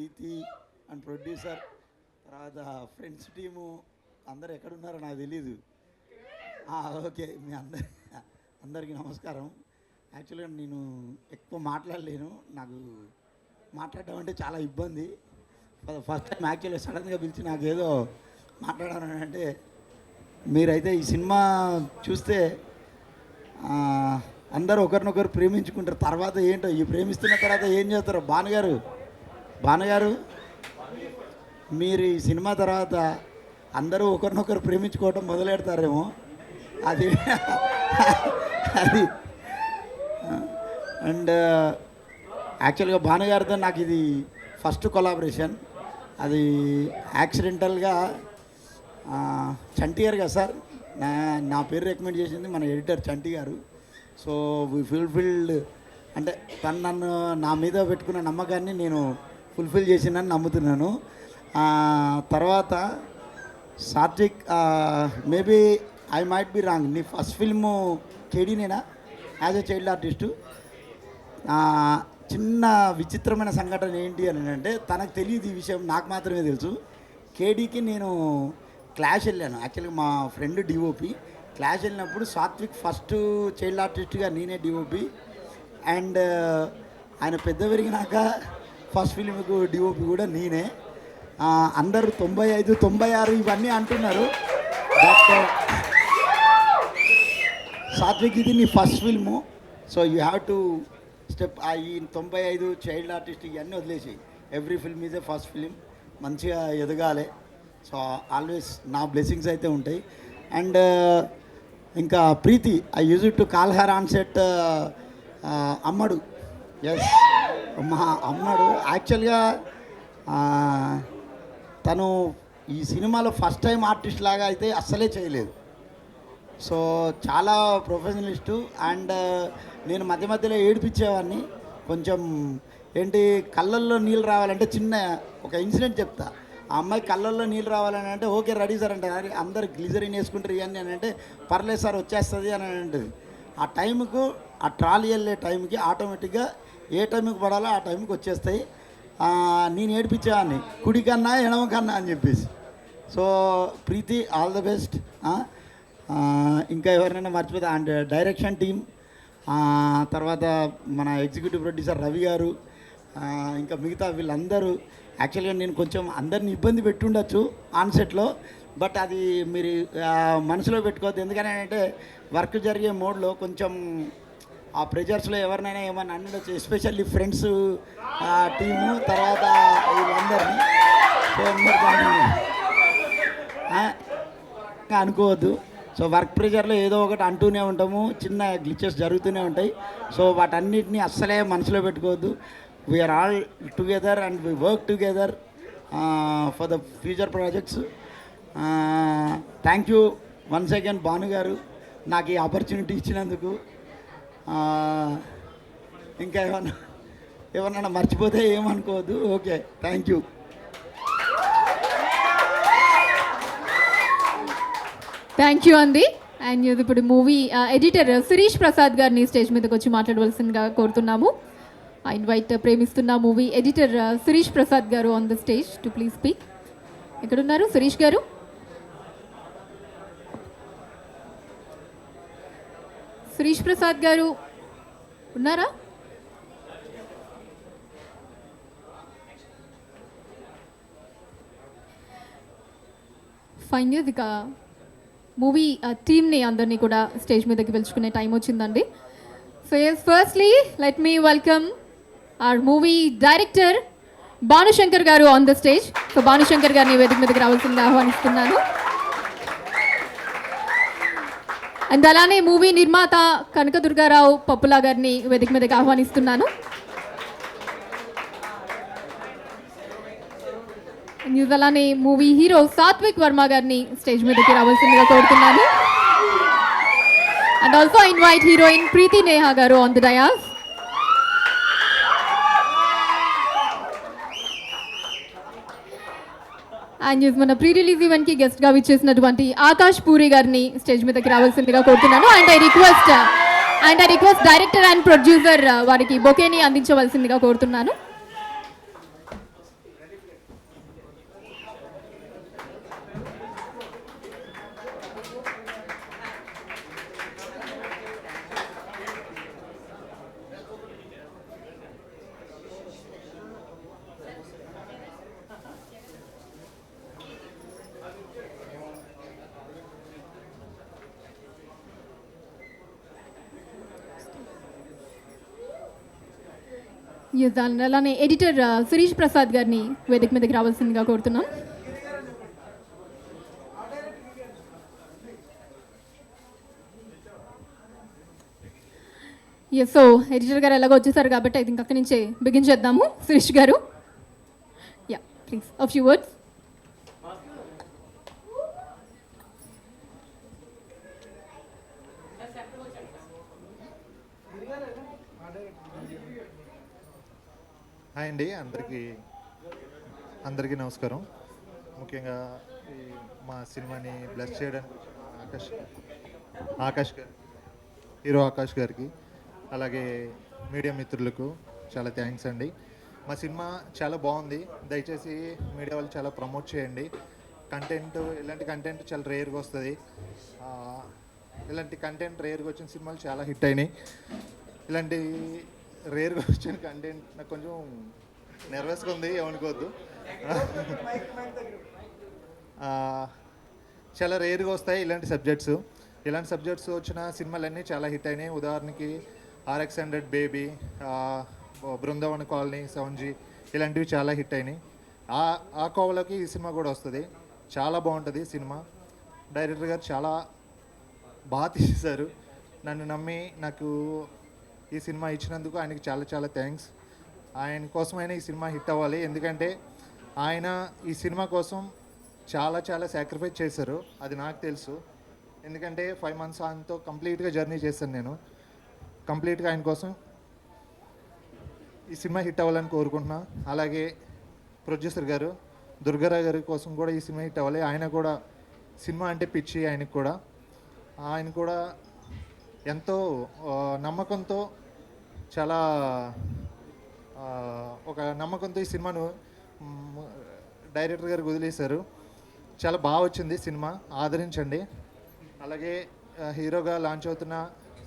Preethi and producer, తర్వాత friends team అందరు ఎక్కడున్నారో నాకు తెలీదు. ఓకే, మీ అందరికీ నమస్కారం. యాక్చువల్గా నేను ఎక్కువ మాట్లాడలేను, నాకు మాట్లాడడం అంటే చాలా ఇబ్బంది. ఫస్ట్ టైం యాక్చువల్గా సడన్గా పిలిచి నాకు ఏదో మాట్లాడాలంటే, మీరైతే ఈ సినిమా చూస్తే అందరూ ఒకరినొకరు ప్రేమించుకుంటారు. తర్వాత ఏంటో ఈ ప్రేమిస్తున్న తర్వాత ఏం చేస్తారో. భానుగారు మీరు ఈ సినిమా తర్వాత అందరూ ఒకరినొకరు ప్రేమించుకోవటం మొదలెడతారేమో. అది అండ్ యాక్చువల్గా భానుగారితో నాకు ఇది ఫస్ట్ కొలాబరేషన్. అది యాక్సిడెంటల్గా చంటి గారు కదా సార్, నా పేరు రికమెండ్ చేసింది మన ఎడిటర్ చంటి గారు. సో ఫుల్ఫిల్డ్ అంటే తను నన్ను నా మీద పెట్టుకున్న నమ్మకాన్ని నేను ఫుల్ఫిల్ చేసిందని నమ్ముతున్నాను. తర్వాత Satvik, maybe I might be wrong, నీ ఫస్ట్ ఫిల్ము కేడీనేనా యాజ్ ఎ చైల్డ్ ఆర్టిస్టు? చిన్న విచిత్రమైన సంఘటన ఏంటి అని అంటే, తనకు తెలియదు ఈ విషయం, నాకు మాత్రమే తెలుసు. కేడీకి నేను క్లాష్ వెళ్ళాను. యాక్చువల్గా మా ఫ్రెండ్ డిఓపి క్లాష్ వెళ్ళినప్పుడు సాత్విక్ ఫస్ట్ చైల్డ్ ఆర్టిస్ట్గా నేనే డిఓపి. అండ్ ఆయన పెద్ద పెరిగినాక ఫస్ట్ ఫిల్మ్కు డిఓపి కూడా నేనే. అందరూ 95, 96 ఇవన్నీ అంటున్నారు. బట్ సాత్విక్ ఇది నీ first film, so you have to step. ఈ 95 చైల్డ్ ఆర్టిస్ట్ ఇవన్నీ వదిలేసి every film is a first film, మంచిగా ఎదగాలి. సో ఆల్వేస్ నా బ్లెస్సింగ్స్ అయితే ఉంటాయి. అండ్ ఇంకా Preethi, I use to call her on set అమ్మడు. ఎస్, మా అమ్మడు. యాక్చువల్గా తను ఈ సినిమాలో ఫస్ట్ టైం ఆర్టిస్ట్ లాగా అయితే అస్సలే చేయలేదు. సో చాలా ప్రొఫెషనలిస్టు. అండ్ నేను మధ్య మధ్యలో ఏడిపించేవాడిని కొంచెం. ఏంటి కళ్ళల్లో నీళ్ళు రావాలంటే, చిన్న ఒక ఇన్సిడెంట్ చెప్తా. ఆ అమ్మాయి కళ్ళల్లో నీళ్ళు రావాలని అంటే ఓకే రెడీ సార్ అంటే, అది అందరు గ్లిజరిన్ వేసుకుంటారు ఇవన్నీ అని అంటే, పర్లేదు సార్ వచ్చేస్తుంది అని అంటుంది. ఆ టైంకు ఆ ట్రాలీ వెళ్ళే టైంకి ఆటోమేటిక్గా ఏ టైంకి పడాలో ఆ టైంకి వచ్చేస్తాయి. నేను ఏడిపించేవాడిని కుడి కన్నా ఎడమ కన్నా అని చెప్పేసి. So Preethi, all the best. ఇంకా ఎవరినైనా మర్చిపోతే అండ్ డైరెక్షన్ టీమ్, తర్వాత మన ఎగ్జిక్యూటివ్ ప్రొడ్యూసర్ రవి గారు, ఇంకా మిగతా వీళ్ళందరూ. యాక్చువల్గా నేను కొంచెం అందరిని ఇబ్బంది పెట్టుండొచ్చు ఆన్సెట్లో, బట్ అది మీరు మనసులో పెట్టుకోవద్దు. ఎందుకని అంటే వర్క్ జరిగే మోడ్లో కొంచెం ఆ ప్రెజర్స్లో ఎవరినైనా ఏమన్నా అనొచ్చు, ఎస్పెషల్లీ ఫ్రెండ్స్ టీము, తర్వాత వీళ్ళందరినీ. సో అనుకోవద్దు. సో వర్క్ ప్రెజర్లో ఏదో ఒకటి అంటూనే ఉంటాము, చిన్న గ్లిచెస్ జరుగుతూనే ఉంటాయి. సో వాటన్నిటిని అస్సలే మనసులో పెట్టుకోవద్దు. We are all together and we work together for the future projects. Thank you once again Bhanu garu, నాకు ఈ ఆపర్చునిటీ ఇచ్చినందుకు. ఇంకా ఏమన్నా మర్చిపోతే ఏమనుకోవద్దు. Okay, thank you. Thank you అండి. అండ్ ఇప్పుడు మూవీ ఎడిటర్ శిరీష్ ప్రసాద్ గారిని స్టేజ్ మీదకి వచ్చి మాట్లాడవలసిందిగా కోరుతున్నాము. I invite Premistunna movie editor Shirish Prasad garu on the stage to please speak. ఎక్కడున్నారు శిరీష్ గారు? శిరీష్ ప్రసాద్ గారు ఉన్నారా? ఫైన్. ఇక మూవీ టీమ్ని అందరినీ కూడా స్టేజ్ మీదకి పిలుచుకునే టైం వచ్చిందండి. So yes, firstly let me welcome our movie director Bhanushankar garu on the stage. So Bhanushankar గారిని వేదిక మీదకి రావాల్సిందిగా ఆహ్వానిస్తున్నాను. అండ్ అలానే మూవీ నిర్మాత కనకదుర్గారావు పప్పులా గారిని వేదిక మీదకి ఆహ్వానిస్తున్నాను. అండ్ అలానే మూవీ హీరో సాత్విక్ వర్మ గారిని స్టేజ్ మీదకి రావాల్సిందిగా కోరుతున్నాను. And also invite heroine Preethi Neha గారు ఆన్ ద డయాస్. అండ్ మన ప్రీ రిలీజ్ ఈవెంట్కి గెస్ట్గా విచ్చేసినటువంటి ఆకాష్ పూరి గారిని స్టేజ్ మీదకి రావాల్సిందిగా కోరుతున్నాను. And I request director and producer వారికి బొకేని అందించవలసిందిగా కోరుతున్నాను. ఎస్ అండ్ అలానే ఎడిటర్ శిరీష్ ప్రసాద్ గారిని వేదిక మీదకి రావాల్సిందిగా కోరుతున్నాం. ఎస్, సో ఎడిటర్ గారు ఎలాగో వచ్చేసారు కాబట్టి ఐ థింక్ అక్కడి నుంచే బిగిన్ చేద్దాము. శిరీష్ గారు, yeah please a few words. Hi అండి, అందరికీ నమస్కారం. ముఖ్యంగా ఈ మా సినిమాని బ్లెస్ చేయడానికి ఆకాష్ గారు, హీరో ఆకాష్ గారికి, అలాగే మీడియా మిత్రులకు చాలా థ్యాంక్స్ అండి. మా సినిమా చాలా బాగుంది, దయచేసి మీడియా వాళ్ళు చాలా ప్రమోట్ చేయండి. ఇలాంటి కంటెంట్ చాలా రేర్గా వస్తుంది. ఇలాంటి కంటెంట్ రేర్గా వచ్చిన సినిమాలు చాలా హిట్ అయినాయి. ఇలాంటి రేర్గా వచ్చిన కంటెంట్ నాకు కొంచెం నర్వస్గా ఉంది, ఏమనుకోవద్దు. చాలా రేర్గా వస్తాయి ఇలాంటి సబ్జెక్ట్స్ వచ్చిన సినిమాలన్నీ చాలా హిట్ అయినాయి. ఉదాహరణకి RX-100 బేబీ, బృందావన్ కాలనీ, సౌంజీ ఇలాంటివి చాలా హిట్ అయినాయి. ఆ కోవలోకి ఈ సినిమా కూడా వస్తుంది. చాలా బాగుంటుంది సినిమా. డైరెక్టర్ గారు చాలా బాగా తీశారు. నన్ను నమ్మి నాకు ఈ సినిమా ఇచ్చినందుకు ఆయనకి చాలా చాలా థ్యాంక్స్. ఆయన కోసమైనా ఈ సినిమా హిట్ అవ్వాలి, ఎందుకంటే ఆయన ఈ సినిమా కోసం చాలా చాలా సాక్రిఫైస్ చేశారు, అది నాకు తెలుసు. ఎందుకంటే 5 months ఆయనతో కంప్లీట్గా జర్నీ చేశాను నేను. కంప్లీట్గా ఆయన కోసం ఈ సినిమా హిట్ అవ్వాలని కోరుకుంటున్నా. అలాగే ప్రొడ్యూసర్ గారు దుర్గారావు గారి కోసం కూడా ఈ సినిమా హిట్ అవ్వాలి. ఆయన కూడా సినిమా అంటే పిచ్చి ఆయన కూడా ఎంతో నమ్మకంతో ఒక నమ్మకంతో ఈ సినిమాను డైరెక్టర్ గారు వదిలేశారు. చాలా బాగా వచ్చింది సినిమా, ఆదరించండి. అలాగే హీరోగా లాంచ్ అవుతున్న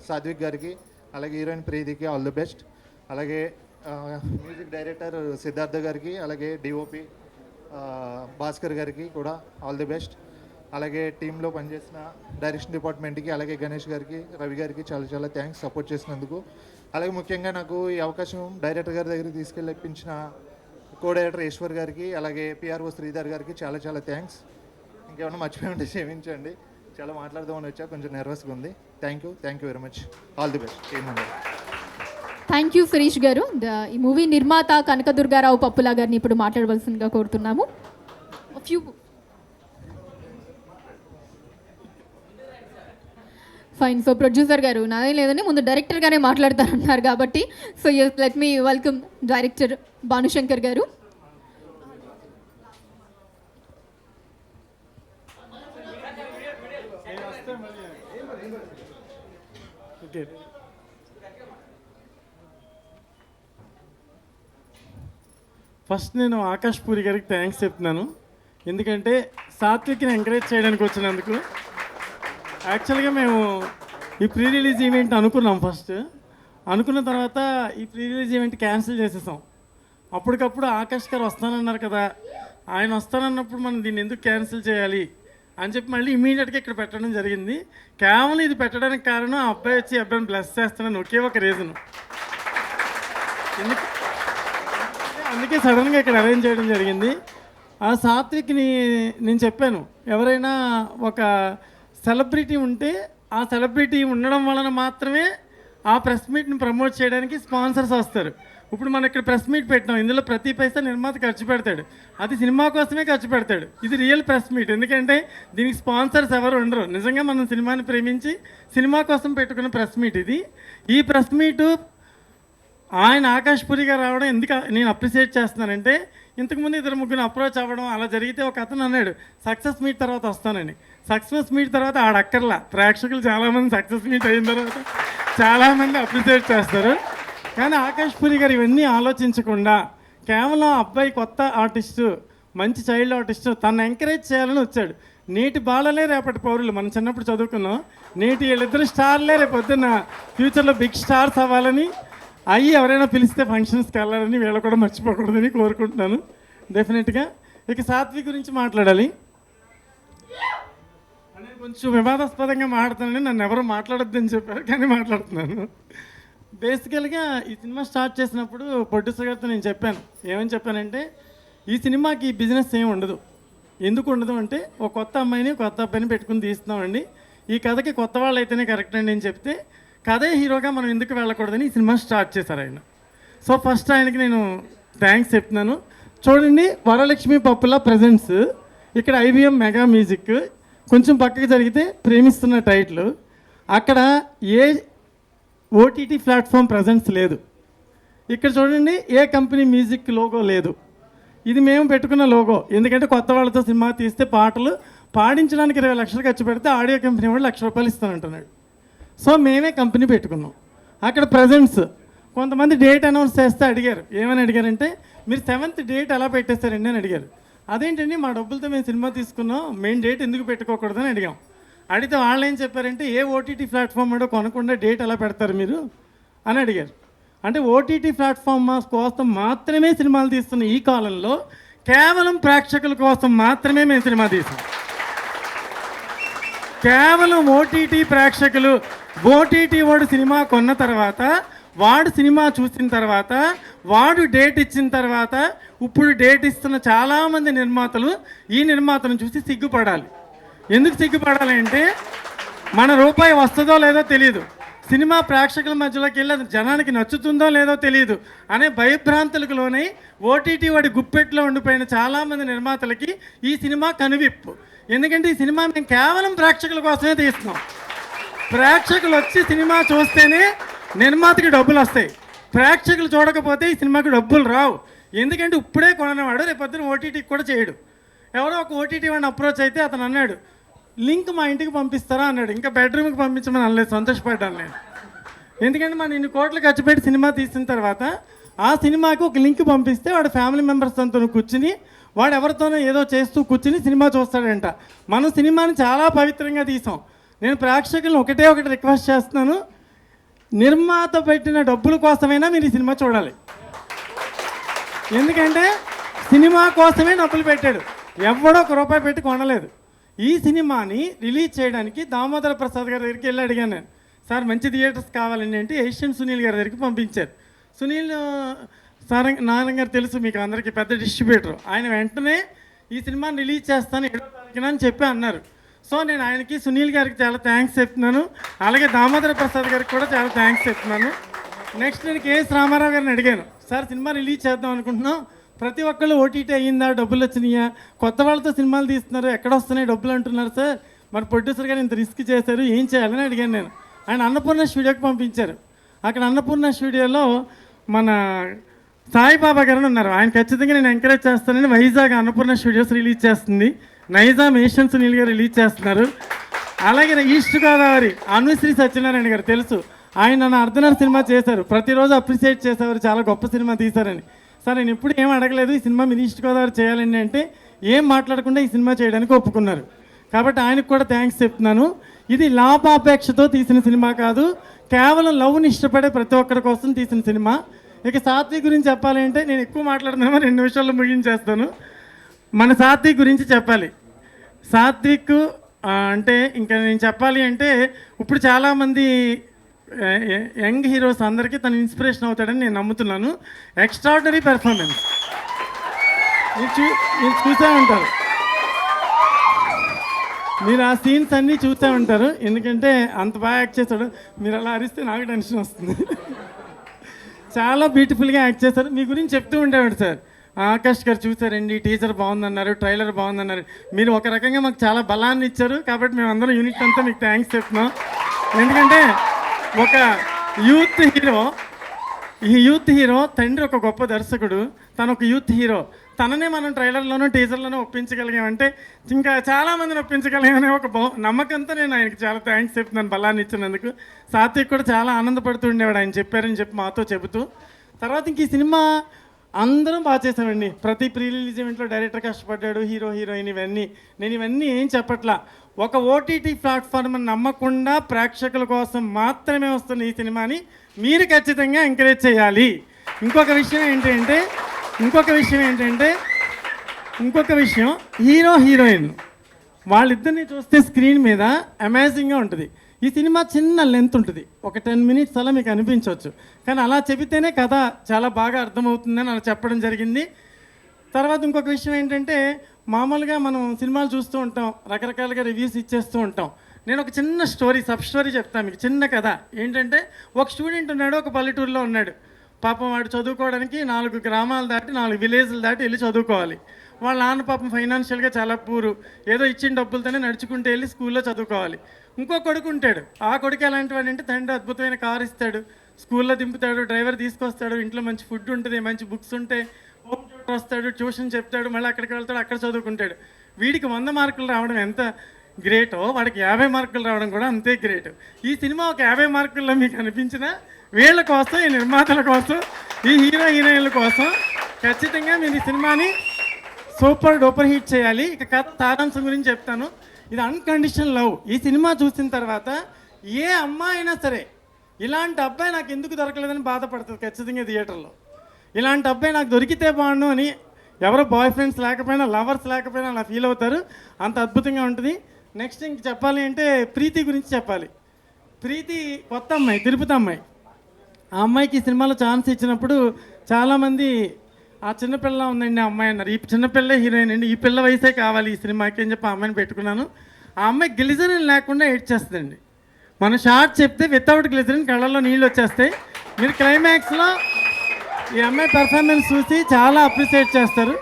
సాత్విక్ గారికి, అలాగే హీరోయిన్ ప్రీతికి ఆల్ ది బెస్ట్. అలాగే మ్యూజిక్ డైరెక్టర్ సిద్ధార్థ గారికి, అలాగే డిఓపి భాస్కర్ గారికి కూడా ఆల్ ది బెస్ట్. అలాగే టీంలో పనిచేసిన డైరెక్షన్ డిపార్ట్మెంట్కి, అలాగే గణేష్ గారికి, రవి గారికి చాలా చాలా థ్యాంక్స్ సపోర్ట్ చేసినందుకు. అలాగే ముఖ్యంగా నాకు ఈ అవకాశం డైరెక్టర్ గారి దగ్గరికి తీసుకెళ్ళి ఇప్పించిన కో డైరెక్టర్ ఈశ్వర్ గారికి, అలాగే పిఆర్ఓ శ్రీధర్ గారికి చాలా చాలా థ్యాంక్స్. ఇంకేమన్నా మర్చిపోయి క్షమించండి, చాలా మాట్లాడదామని వచ్చా, కొంచెం నర్వస్గా ఉంది. Thank you very much. All the best team member. Thank you Shirish garu. ఈ మూవీ నిర్మాత కనకదుర్గారావు పప్పులా గారిని ఇప్పుడు మాట్లాడవలసిందిగా కోరుతున్నాము. Few fine. సో ప్రొడ్యూసర్ గారు నాదే లేదని ముందు డైరెక్టర్ గానే మాట్లాడతారన్నారు కాబట్టి, so let me welcome director Bhanushankar గారు. ఫస్ట్ నేను ఆకాష్ పూరి గారికి థ్యాంక్స్ చెప్తున్నాను, ఎందుకంటే సాత్విక్ని ఎంకరేజ్ చేయడానికి వచ్చినందుకు. యాక్చువల్గా మేము ఈ ప్రీ రిలీజ్ ఈవెంట్ అనుకున్నాం. అనుకున్న తర్వాత ఈ ప్రీ రిలీజ్ ఈవెంట్ క్యాన్సిల్ చేసేసాం. అప్పటికప్పుడు ఆకాష్ గారు వస్తానన్నారు కదా, ఆయన వస్తానన్నప్పుడు మనం దీన్ని ఎందుకు క్యాన్సిల్ చేయాలి అని చెప్పి మళ్ళీ ఇమీడియట్గా ఇక్కడ పెట్టడం జరిగింది. కేవలం ఇది పెట్టడానికి కారణం ఆ అబ్బాయి వచ్చి అబ్బాయిని బ్లెస్ చేస్తానని ఒకే ఒక రీజను. అందుకే సడన్గా ఇక్కడ అరేంజ్ చేయడం జరిగింది. ఆ సాత్విక్ని నేను చెప్పాను, ఎవరైనా ఒక సెలబ్రిటీ ఉంటే ఆ సెలబ్రిటీ ఉండడం వలన మాత్రమే ఆ ప్రెస్ మీట్ని ప్రమోట్ చేయడానికి స్పాన్సర్స్ వస్తారు. ఇప్పుడు మనం ఇక్కడ ప్రెస్ మీట్ పెట్టినాం, ఇందులో ప్రతి పైసా నిర్మాత ఖర్చు పెడతాడు, అది సినిమా కోసమే ఖర్చు పెడతాడు. ఇది రియల్ ప్రెస్ మీట్, ఎందుకంటే దీనికి స్పాన్సర్స్ ఎవరు ఉండరు. నిజంగా మనం సినిమాని ప్రేమించి సినిమా కోసం పెట్టుకున్న ప్రెస్ మీట్ ఇది. ఈ ప్రెస్ మీటు ఆయన ఆకాష్ పూరి గారు రావడం ఎందుకు నేను అప్రిషియేట్ చేస్తున్నానంటే, ఇంతకుముందు 2-3 అప్రోచ్ అవ్వడం అలా జరిగితే ఒక అతను అన్నాడు సక్సెస్ మీట్ తర్వాత వస్తానని. సక్సెస్ మీట్ తర్వాత ఆడక్కర్లా, ప్రేక్షకులు చాలామంది సక్సెస్ మీట్ అయిన తర్వాత చాలామంది అప్రిషియేట్ చేస్తారు. కానీ ఆకాష్ పూరి గారు ఇవన్నీ ఆలోచించకుండా కేవలం అబ్బాయి కొత్త ఆర్టిస్టు, మంచి చైల్డ్ ఆర్టిస్టు, తను ఎంకరేజ్ చేయాలని వచ్చాడు. నేటి బాలలే రేపటి పౌరులు, మనం చిన్నప్పుడు చదువుకున్నాం. నేటి వీళ్ళిద్దరు స్టార్లే రేపు పొద్దున్న ఫ్యూచర్లో బిగ్ స్టార్స్ అవ్వాలని, అయ్యి ఎవరైనా పిలిస్తే ఫంక్షన్స్కి వెళ్ళాలని వీళ్ళు కూడా మర్చిపోకూడదని కోరుకుంటున్నాను డెఫినెట్గా. ఇక సాత్విక్ గురించి మాట్లాడాలి. నేను కొంచెం వివాదాస్పదంగా మాట్లాడుతానని నన్ను ఎవరు మాట్లాడొద్దని చెప్పారు, కానీ మాట్లాడుతున్నాను. బేసికల్గా ఈ సినిమా స్టార్ట్ చేసినప్పుడు ప్రొడ్యూసర్ గారితో నేను చెప్పాను. ఏమని చెప్పానంటే, ఈ సినిమాకి బిజినెస్ ఏమి ఉండదు. ఎందుకు ఉండదు అంటే, ఒక కొత్త అమ్మాయిని కొత్త అబ్బాయిని పెట్టుకుని తీస్తున్నామండి, ఈ కథకి కొత్త వాళ్ళు అయితేనే కరెక్ట్ అండి అని చెప్తే, కథే హీరోగా మనం ఎందుకు వెళ్ళకూడదని ఈ సినిమా స్టార్ట్ చేశారు ఆయన. సో ఫస్ట్ ఆయనకి నేను థ్యాంక్స్ చెప్తున్నాను. చూడండి, వరలక్ష్మి పప్పుల ప్రజెంట్స్, ఇక్కడ IBM మెగా మ్యూజిక్, కొంచెం పక్కకి జరిగితే ప్రేమిస్తున్న టైటిల్, అక్కడ ఏ OTT ప్లాట్ఫామ్ ప్రజెన్స్ లేదు. ఇక్కడ చూడండి, ఏ కంపెనీ మ్యూజిక్ లోగో లేదు. ఇది మేము పెట్టుకున్న లోగో. ఎందుకంటే కొత్త వాళ్ళతో సినిమా తీస్తే పాటలు పాడించడానికి 20 లక్షలు ఖర్చు పెడితే ఆడియో కంపెనీ వాడు ₹1,00,000 ఇస్తానంటున్నాడు. సో మేమే కంపెనీ పెట్టుకున్నాం. అక్కడ ప్రజెంట్స్, కొంతమంది డేట్ అనౌన్స్ చేస్తే అడిగారు. ఏమని అడిగారంటే, మీరు 7th డేట్ ఎలా పెట్టేస్తారండి అని అడిగారు. అదేంటండి, మా డబ్బులతో మేము సినిమా తీసుకున్నాం, మెయిన్ డేట్ ఎందుకు పెట్టుకోకూడదని అడిగాం. అడిగితే వాళ్ళు ఏం చెప్పారంటే, ఏ OTT ప్లాట్ఫామ్ కూడా కొనకుండా డేట్ ఎలా పెడతారు మీరు అని అడిగారు. అంటే OTT ప్లాట్ఫామ్ కోసం మాత్రమే సినిమాలు తీస్తున్న ఈ కాలంలో కేవలం ప్రేక్షకుల కోసం మాత్రమే మేము సినిమా తీసాం. కేవలం OTT ప్రేక్షకులు, OTT వాడు సినిమా కొన్న తర్వాత, వాడు సినిమా చూసిన తర్వాత, వాడు డేట్ ఇచ్చిన తర్వాత, ఇప్పుడు డేట్ ఇస్తున్న చాలామంది నిర్మాతలు ఈ నిర్మాతను చూసి సిగ్గుపడాలి. ఎందుకు సిగ్గుపడాలి అంటే, మన రూపాయి వస్తుందో లేదో తెలియదు, సినిమా ప్రేక్షకుల మధ్యలోకి వెళ్ళి అది జనానికి నచ్చుతుందో లేదో తెలియదు అనే భయభ్రాంతులకు లోనై OTT వాడి గుప్పెట్లో ఉండిపోయిన చాలామంది నిర్మాతలకి ఈ సినిమా కనువిప్పు. ఎందుకంటే ఈ సినిమా మేము కేవలం ప్రేక్షకుల కోసమే తీస్తున్నాం. ప్రేక్షకులు వచ్చి సినిమా చూస్తేనే నిర్మాతకి డబ్బులు వస్తాయి. ప్రేక్షకులు చూడకపోతే ఈ సినిమాకి డబ్బులు రావు. ఎందుకంటే ఇప్పుడే కొనవాడు రేపొద్దున OTTకి కూడా చేయడు. ఎవరో ఒక OTT వాడిని అప్రోచ్ అయితే అతను అన్నాడు, లింక్ మా ఇంటికి పంపిస్తారా అన్నాడు. ఇంకా బెడ్రూమ్కి పంపించమని అనలేదు, సంతోషపడ్డాను నేను. ఎందుకంటే మనం ఇన్ని కోట్లు ఖర్చు పెట్టి సినిమా తీసిన తర్వాత ఆ సినిమాకి ఒక లింక్ పంపిస్తే వాడు ఫ్యామిలీ మెంబర్స్ అంతా కూర్చుని, వాడు ఎవరితోనో ఏదో చేస్తూ కూర్చుని సినిమా చూస్తాడంట. మనం సినిమాని చాలా పవిత్రంగా తీసాం. నేను ప్రేక్షకులను ఒకటే రిక్వెస్ట్ చేస్తున్నాను, నిర్మాత పెట్టిన డబ్బుల కోసమైనా మీరు ఈ సినిమా చూడాలి. ఎందుకంటే సినిమా కోసమే డబ్బులు పెట్టాడు, ఎవడో ₹1 పెట్టి కొనలేదు. ఈ సినిమాని రిలీజ్ చేయడానికి దామోదర ప్రసాద్ గారి దగ్గరికి వెళ్ళి అడిగాను నేను, సార్ మంచి థియేటర్స్ కావాలండి అంటే ఏషియన్ సునీల్ గారి దగ్గరికి పంపించారు. సునీల్ నారాయణ గారు తెలుసు మీకు అందరికీ, పెద్ద డిస్ట్రిబ్యూటర్. ఆయన వెంటనే ఈ సినిమాని రిలీజ్ చేస్తాను 7వ తారీఖున అని చెప్పి అన్నారు. సో నేను ఆయనకి, సునీల్ గారికి చాలా థ్యాంక్స్ చెప్తున్నాను. అలాగే దామోదర ప్రసాద్ గారికి కూడా చాలా థ్యాంక్స్ చెప్తున్నాను. నెక్స్ట్ నేను KS రామారావు గారిని అడిగాను, సార్ సినిమా రిలీజ్ చేద్దాం అనుకుంటున్నాం, ప్రతి ఒక్కళ్ళు OTT అయ్యిందా, డబ్బులు వచ్చినాయా, కొత్త వాళ్ళతో సినిమాలు తీస్తున్నారు, ఎక్కడ వస్తున్నాయి డబ్బులు అంటున్నారు సార్, మరి ప్రొడ్యూసర్ గారు ఇంత రిస్క్ చేశారు, ఏం చేయాలని అడిగాను నేను. ఆయన అన్నపూర్ణ స్టూడియోకి పంపించారు. అక్కడ అన్నపూర్ణ స్టూడియోలో మన సాయిబాబా గారు ఉన్నారు. ఆయన ఖచ్చితంగా నేను ఎంకరేజ్ చేస్తానని వైజాగ్ అన్నపూర్ణ స్టూడియోస్ రిలీజ్ చేస్తుంది, నైజాం ఏషియన్ సునీల్ గారు రిలీజ్ చేస్తున్నారు. అలాగే ఈస్ట్ గోదావరి అనుశ్రీ సత్యనారాయణ గారు తెలుసు, ఆయన నా అర్ధనర్ సినిమా చేశారు, ప్రతిరోజు అప్రిషియేట్ చేసేవారు, చాలా గొప్ప సినిమా తీశారని. సార్ నేను ఎప్పుడు ఏం అడగలేదు, ఈ సినిమా మీరు ఈస్ట్ గోదావరి చేయాలండి అంటే ఏం మాట్లాడకుండా ఈ సినిమా చేయడానికి ఒప్పుకున్నారు. కాబట్టి ఆయనకు కూడా థ్యాంక్స్ చెప్తున్నాను. ఇది లాభాపేక్షతో తీసిన సినిమా కాదు, కేవలం లవ్ని ఇష్టపడే ప్రతి ఒక్కరి కోసం తీసిన సినిమా. ఇక సాత్విక్ గురించి చెప్పాలి అంటే నేను ఎక్కువ మాట్లాడుతున్నామో 2 నిమిషాల్లో ముగించేస్తాను. మన సాత్విక్ గురించి చెప్పాలి. సాత్విక్ అంటే ఇంకా నేను చెప్పాలి అంటే, ఇప్పుడు చాలామంది యంగ్ హీరోస్ అందరికీ తను ఇన్స్పిరేషన్ అవుతాడని నేను నమ్ముతున్నాను. ఎక్స్ట్రాడినరీ పెర్ఫార్మెన్స్ మీరు చూసే ఉంటారు, మీరు ఆ సీన్స్ అన్నీ చూసే ఉంటారు. ఎందుకంటే అంత బాగా యాక్ట్ చేశాడు. మీరు అలా అరిస్తే నాకు టెన్షన్ వస్తుంది. చాలా బ్యూటిఫుల్గా యాక్ట్ చేశారు. మీ గురించి చెప్తూ ఉండేవాడు సార్, ఆకాష్ గారు చూసారండి, టీజర్ బాగుందన్నారు, ట్రైలర్ బాగుందన్నారు. మీరు ఒక రకంగా మాకు చాలా బలాన్ని ఇచ్చారు. కాబట్టి మేము అందరం యూనిట్ అంతా మీకు థ్యాంక్స్ చెప్తున్నాం. ఎందుకంటే ఒక యూత్ హీరో తండ్రి ఒక గొప్ప దర్శకుడు, తను ఒక యూత్ హీరో, తననే మనం ట్రైలర్లోనూ టీజర్లోనూ ఒప్పించగలిగామంటే ఇంకా చాలామందిని ఒప్పించగలిగామనే ఒక నమ్మకంతో నేను ఆయనకి చాలా థ్యాంక్స్ చెప్తున్నాను బలాన్ని ఇచ్చినందుకు. సాత్విక్ కూడా చాలా ఆనందపడుతూ ఉండేవాడు ఆయన చెప్పారని చెప్పి మాతో చెబుతూ. తర్వాత ఇంక ఈ సినిమా అందరం బాగా చేసామండి. ప్రతి ప్రీ రిలీజ్ ఈవెంట్లో డైరెక్టర్ కష్టపడ్డాడు, హీరో హీరోయిన్, నేను ఇవన్నీ ఏం చెప్పట్లా. ఒక OTT ప్లాట్ఫామ్ నమ్మకుండా ప్రేక్షకుల కోసం మాత్రమే వస్తున్న ఈ సినిమాని మీరు ఖచ్చితంగా ఎంకరేజ్ చేయాలి. ఇంకొక విషయం హీరో హీరోయిన్ వాళ్ళిద్దరిని చూస్తే స్క్రీన్ మీద అమేజింగ్గా ఉంటుంది. ఈ సినిమా చిన్న లెంత్ ఉంటుంది, ఒక 10 minutes అలా మీకు అనిపించవచ్చు, కానీ అలా చెబితేనే కథ చాలా బాగా అర్థమవుతుందని అలా చెప్పడం జరిగింది. తర్వాత ఇంకొక విషయం ఏంటంటే, మామూలుగా మనం సినిమాలు చూస్తూ ఉంటాం, రకరకాలుగా రివ్యూస్ ఇచ్చేస్తూ ఉంటాం. నేను ఒక చిన్న సబ్ స్టోరీ చెప్తాను మీకు, చిన్న కథ. ఏంటంటే, ఒక స్టూడెంట్ ఉన్నాడు, ఒక పల్లెటూరులో ఉన్నాడు. పాపం వాడు చదువుకోవడానికి 4 గ్రామాలు దాటి 4 విలేజ్లు దాటి వెళ్ళి చదువుకోవాలి. వాళ్ళ నాన్న పాపం ఫైనాన్షియల్గా చాలా పూరు, ఏదో ఇచ్చిన డబ్బులతోనే నడుచుకుంటూ వెళ్ళి స్కూల్లో చదువుకోవాలి. ఇంకో కొడుకు ఉంటాడు, ఆ కొడుకు ఎలాంటి వాడు అంటే, తండ్రి అద్భుతమైన కారు ఇస్తాడు, స్కూల్లో దింపుతాడు, డ్రైవర్ తీసుకొస్తాడు, ఇంట్లో మంచి ఫుడ్ ఉంటుంది, మంచి బుక్స్ ఉంటాయి, హోమ్ ట్యూటర్ వస్తాడు, ట్యూషన్ చెప్తాడు, మళ్ళీ అక్కడికి వెళ్తాడు, అక్కడ చదువుకుంటాడు. వీడికి 100 మార్కులు రావడం ఎంత గ్రేటో, వాడికి 50 మార్కులు రావడం కూడా అంతే గ్రేట్. ఈ సినిమా ఒక 50 మార్కుల్లో మీకు అనిపించిన వీళ్ళ కోసం, ఈ నిర్మాతల కోసం, ఈ హీరోయిన్ల కోసం ఖచ్చితంగా మీరు ఈ సినిమాని సూపర్ డూపర్ హిట్ చేయాలి. ఇక కథ సారాంశం గురించి చెప్తాను. ఇది అన్కండిషనల్ లవ్. ఈ సినిమా చూసిన తర్వాత ఏ అమ్మాయి అయినా సరే, ఇలాంటి అబ్బాయి నాకు ఎందుకు దొరకలేదని బాధపడుతుంది ఖచ్చితంగా థియేటర్లో. ఇలాంటి అబ్బాయి నాకు దొరికితే బాగుండు అని ఎవరో బాయ్ ఫ్రెండ్స్ లేకపోయినా, లవర్స్ లేకపోయినా అలా ఫీల్ అవుతారు. అంత అద్భుతంగా ఉంటుంది. నెక్స్ట్ ఇంక చెప్పాలి అంటే ప్రీతి గురించి చెప్పాలి. ప్రీతి కొత్త అమ్మాయి, తిరుపతి అమ్మాయి. ఆ అమ్మాయికి ఈ సినిమాలో ఛాన్స్ ఇచ్చినప్పుడు చాలామంది ఆ చిన్నపిల్ల ఉందండి ఆ అమ్మాయి అన్నారు. ఈ చిన్నపిల్లే హీరోయిన్ అండి, ఈ పిల్ల వయసే కావాలి ఈ సినిమాకి అని చెప్పి ఆ అమ్మాయిని పెట్టుకున్నాను. ఆ అమ్మాయి గ్లిజరిన్ లేకుండా ఏడ్చేస్తుందండి. మనం షార్ట్ చెప్తే వితౌట్ గ్లిజరిన్ కళ్ళల్లో నీళ్ళు వచ్చేస్తాయి. మీరు క్లైమాక్స్లో ఈ అమ్మాయి పెర్ఫార్మెన్స్ చూసి చాలా అప్రిషియేట్ చేస్తారు.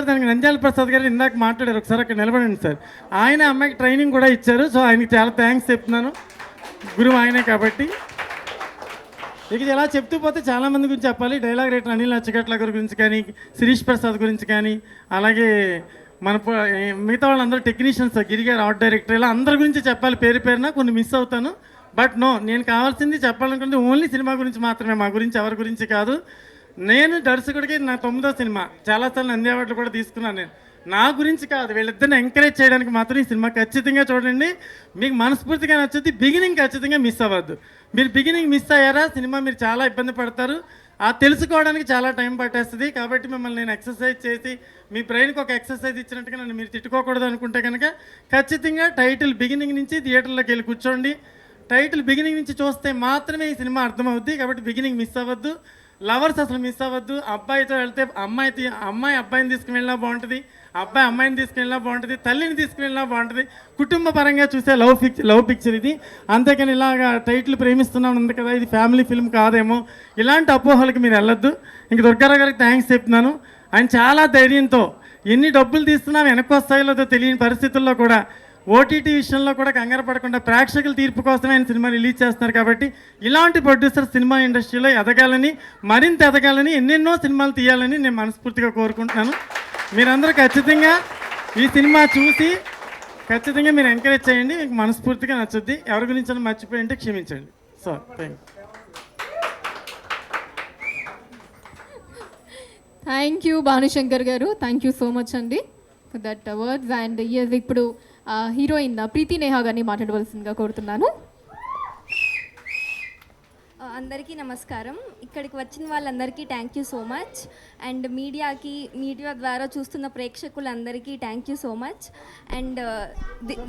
దానికి నంద్యాల ప్రసాద్ గారు ఇందాక మాట్లాడారు, ఒకసారి అక్కడ నిలబడండి సార్. ఆయన అమ్మాయికి ట్రైనింగ్ కూడా ఇచ్చారు. సో ఆయనకి చాలా థ్యాంక్స్ చెప్తున్నాను, గురువు ఆయనే కాబట్టి. ఇక ఇలా చెప్తూ పోతే చాలామంది గురించి చెప్పాలి. డైలాగ్ రైటర్ అనిల్ అచ్చగట్ల గారి గురించి కానీ, శిరీష్ ప్రసాద్ గురించి కానీ, అలాగే మన మిగతా వాళ్ళందరూ టెక్నీషియన్స్, గిరిగారు ఆర్ట్ డైరెక్టర్, ఇలా అందరి గురించి చెప్పాలి పేరు పేరున. కొన్ని మిస్ అవుతాను, బట్ నో, నేను కావాల్సింది చెప్పాలనుకుంటే ఓన్లీ సినిమా గురించి మాత్రమే, మా గురించి ఎవరి గురించి కాదు. నేను దర్శకుడికి నా 9వ సినిమా, చాలాసార్లు నంది అవార్డులు కూడా తీసుకున్నాను. నేను నా గురించి కాదు, వీళ్ళిద్దరిని ఎంకరేజ్ చేయడానికి మాత్రం ఈ సినిమా ఖచ్చితంగా చూడండి. మీకు మనస్ఫూర్తిగా నచ్చుద్ది. బిగినింగ్ ఖచ్చితంగా మిస్ అవ్వద్దు. మీరు బిగినింగ్ మిస్ అయ్యారా, సినిమా మీరు చాలా ఇబ్బంది పడతారు. ఆ తెలుసుకోవడానికి చాలా టైం పట్టేస్తుంది. కాబట్టి మిమ్మల్ని నేను ఎక్సర్సైజ్ చేసి, మీ బ్రెయిన్కి ఒక ఎక్సర్సైజ్ ఇచ్చినట్టుగా నన్ను మీరు తిట్టుకోకూడదు అనుకుంటే కనుక ఖచ్చితంగా టైటిల్ బిగినింగ్ నుంచి థియేటర్లోకి వెళ్ళి కూర్చోండి. టైటిల్ బిగినింగ్ నుంచి చూస్తే మాత్రమే ఈ సినిమా అర్థమవుద్ది. కాబట్టి బిగినింగ్ మిస్ అవ్వద్దు. లవర్స్ అసలు మిస్ అవ్వద్దు. అబ్బాయితో వెళ్తే అమ్మాయి అబ్బాయిని తీసుకువెళ్ళినా బాగుంటుంది, అబ్బాయి అమ్మాయిని తీసుకెళ్ళినా బాగుంటుంది, తల్లిని తీసుకువెళ్ళినా బాగుంటుంది. కుటుంబ పరంగా చూసే లవ్ పిక్చర్ ఇది. అంతేకాని ఇలాగా టైటిల్ ప్రేమిస్తున్నాను ఉంది కదా, ఇది ఫ్యామిలీ ఫిల్మ్ కాదేమో, ఇలాంటి అపోహలకు మీరు వెళ్ళొద్దు. ఇంక దుర్గారావు గారికి థ్యాంక్స్ చెప్తున్నాను. ఆయన చాలా ధైర్యంతో, ఎన్ని డబ్బులు తీస్తున్నా వెనక్కి వస్తాయో తెలియని పరిస్థితుల్లో కూడా, ఓటీటీ విషయంలో కూడా కంగారు పడకుండా ప్రేక్షకుల తీర్పు కోసమే ఆయన సినిమా రిలీజ్ చేస్తున్నారు. కాబట్టి ఇలాంటి ప్రొడ్యూసర్ సినిమా ఇండస్ట్రీలో ఎదగాలని, మరింత ఎదగాలని, ఎన్నెన్నో సినిమాలు తీయాలని నేను మనస్ఫూర్తిగా కోరుకుంటున్నాను. మీరందరూ ఖచ్చితంగా ఈ సినిమా చూసి ఖచ్చితంగా మీరు ఎంకరేజ్ చేయండి. మీకు మనస్ఫూర్తిగా నచ్చుద్ది. ఎవరి గురించి మర్చిపోయి ఉంటే క్షమించండి. So thank you Bhanushankar garu, thank you so much అండి ఫర్ దట్ వర్డ్స్. అండ్ ఇప్పుడు హీరోయిన్ ప్రీతి నేహా గారిని మాట్లాడవలసిందిగా కోరుతున్నాను. అందరికీ నమస్కారం. ఇక్కడికి వచ్చిన వాళ్ళందరికీ thank you so much. And media ద్వారా చూస్తున్న ప్రేక్షకులందరికీ thank you so much. And